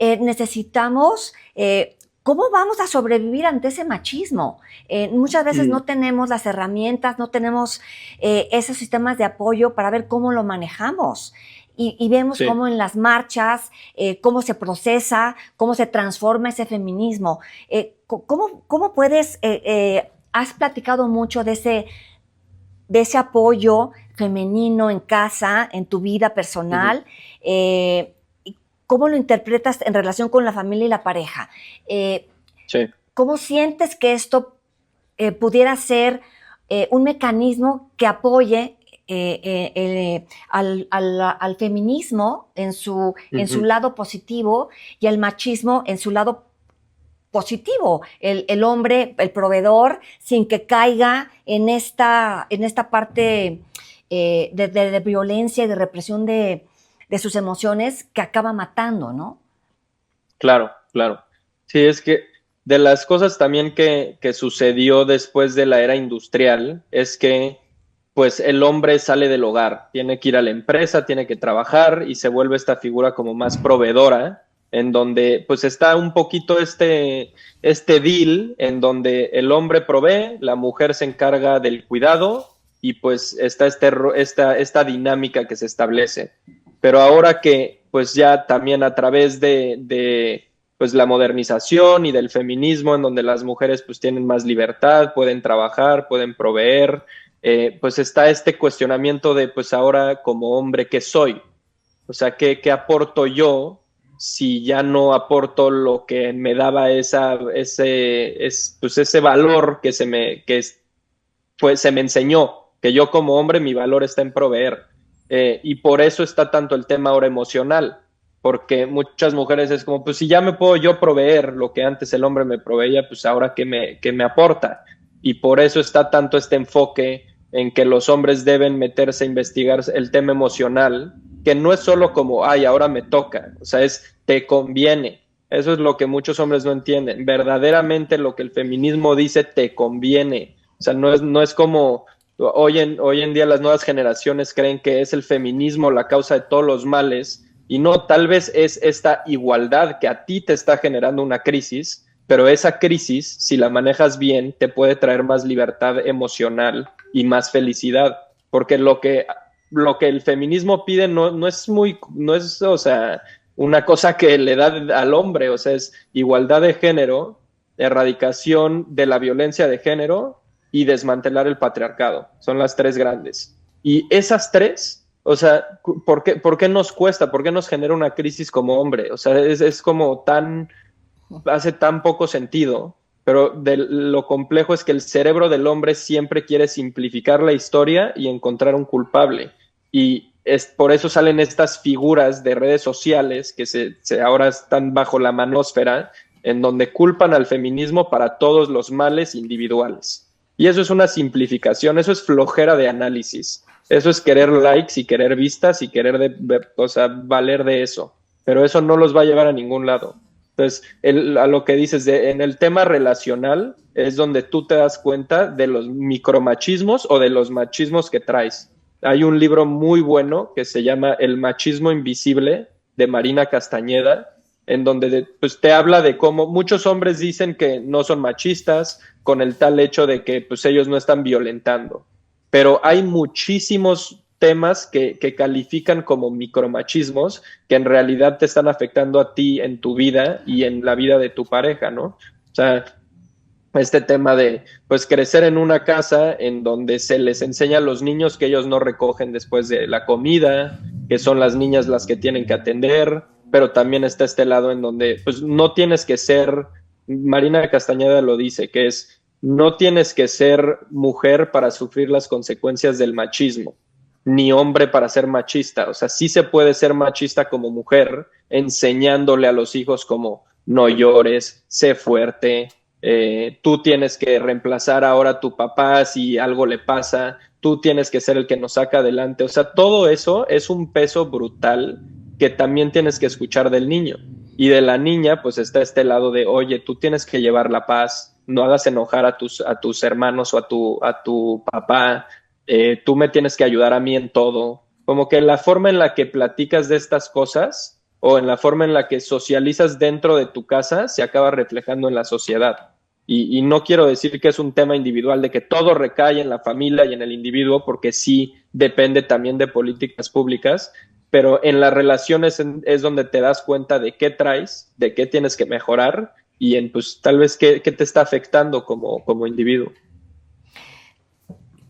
necesitamos ¿cómo vamos a sobrevivir ante ese machismo? Muchas veces no tenemos las herramientas, no tenemos esos sistemas de apoyo para ver cómo lo manejamos. Y vemos cómo en las marchas, cómo se procesa, cómo se transforma ese feminismo. ¿Cómo puedes, has platicado mucho de ese apoyo femenino en casa, en tu vida personal? ¿Cómo lo interpretas en relación con la familia y la pareja? ¿Cómo sientes que esto pudiera ser un mecanismo que apoye al feminismo en su lado positivo y al machismo en su lado positivo? El hombre, el proveedor, sin que caiga en esta parte de violencia y de represión de sus emociones, que acaba matando, ¿no? Claro. Sí, es que de las cosas también que sucedió después de la era industrial es que pues el hombre sale del hogar, tiene que ir a la empresa, tiene que trabajar y se vuelve esta figura como más proveedora, en donde pues está un poquito este deal en donde el hombre provee, la mujer se encarga del cuidado y pues está esta dinámica que se establece. Pero ahora que pues ya también a través de pues la modernización y del feminismo, en donde las mujeres pues tienen más libertad, pueden trabajar, pueden proveer, pues está este cuestionamiento de pues ahora como hombre, ¿qué soy? O sea, ¿qué aporto yo si ya no aporto lo que me daba pues ese valor pues se me enseñó, que yo como hombre mi valor está en proveer. Y por eso está tanto el tema ahora emocional, porque muchas mujeres es como, pues si ya me puedo yo proveer lo que antes el hombre me proveía, pues ahora qué me aporta. Y por eso está tanto este enfoque en que los hombres deben meterse a investigar el tema emocional, que no es solo como, ay, ahora me toca, o sea, es te conviene. Eso es lo que muchos hombres no entienden. Verdaderamente lo que el feminismo dice te conviene. O sea, no es como hoy en día las nuevas generaciones creen que es el feminismo la causa de todos los males y no, tal vez es esta igualdad que a ti te está generando una crisis, pero esa crisis, si la manejas bien, te puede traer más libertad emocional y más felicidad, porque lo que el feminismo pide no es, o sea, una cosa que le da al hombre, o sea, es igualdad de género, erradicación de la violencia de género y desmantelar el patriarcado. Son las tres grandes. Y esas tres, o sea, ¿por qué nos cuesta? ¿Por qué nos genera una crisis como hombre? O sea, es como hace tan poco sentido, pero lo complejo es que el cerebro del hombre siempre quiere simplificar la historia y encontrar un culpable. Y por eso salen estas figuras de redes sociales que ahora están bajo la manósfera, en donde culpan al feminismo para todos los males individuales. Y eso es una simplificación, eso es flojera de análisis. Eso es querer likes y querer vistas y querer o sea, valer de eso. Pero eso no los va a llevar a ningún lado. Entonces, a lo que dices, en el tema relacional es donde tú te das cuenta de los micromachismos o de los machismos que traes. Hay un libro muy bueno que se llama El machismo invisible de Marina Castañeda, en donde pues, te habla de cómo muchos hombres dicen que no son machistas con el tal hecho de que pues, ellos no están violentando. Pero hay muchísimos temas que califican como micromachismos que en realidad te están afectando a ti en tu vida y en la vida de tu pareja, ¿no? O sea, este tema de pues crecer en una casa en donde se les enseña a los niños que ellos no recogen después de la comida, que son las niñas las que tienen que atender, pero también está este lado en donde pues no tienes que ser, Marina Castañeda lo dice, que es no tienes que ser mujer para sufrir las consecuencias del machismo, ni hombre para ser machista. O sea, sí se puede ser machista como mujer, enseñándole a los hijos como no llores, sé fuerte, tú tienes que reemplazar ahora a tu papá si algo le pasa, tú tienes que ser el que nos saca adelante. O sea, todo eso es un peso brutal que también tienes que escuchar del niño. Y de la niña, pues está este lado de, oye, tú tienes que llevar la paz, no hagas enojar a tus hermanos o a tu papá, tú me tienes que ayudar a mí en todo. Como que la forma en la que platicas de estas cosas o en la forma en la que socializas dentro de tu casa se acaba reflejando en la sociedad. Y no quiero decir que es un tema individual, de que todo recae en la familia y en el individuo, porque sí depende también de políticas públicas, pero en las relaciones es donde te das cuenta de qué traes, de qué tienes que mejorar y en pues tal vez qué te está afectando como individuo.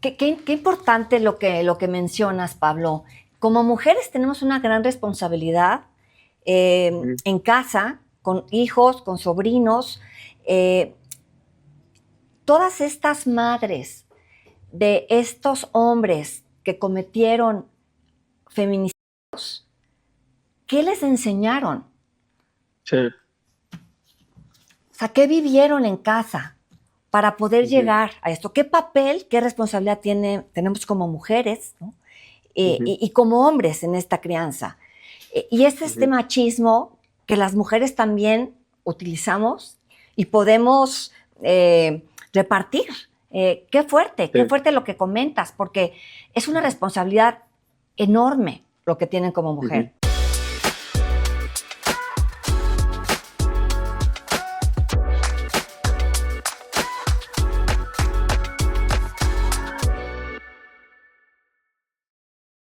Qué importante lo que mencionas, Pablo. Como mujeres tenemos una gran responsabilidad en casa, con hijos, con sobrinos. Todas estas madres de estos hombres que cometieron feminicidios, ¿qué les enseñaron? Sí. O sea, ¿qué vivieron en casa para poder llegar a esto? ¿Qué papel, qué responsabilidad tenemos como mujeres, ¿no? Y como hombres en esta crianza? Y es este machismo que las mujeres también utilizamos y podemos repartir. Qué fuerte lo que comentas, porque es una responsabilidad enorme lo que tienen como mujer.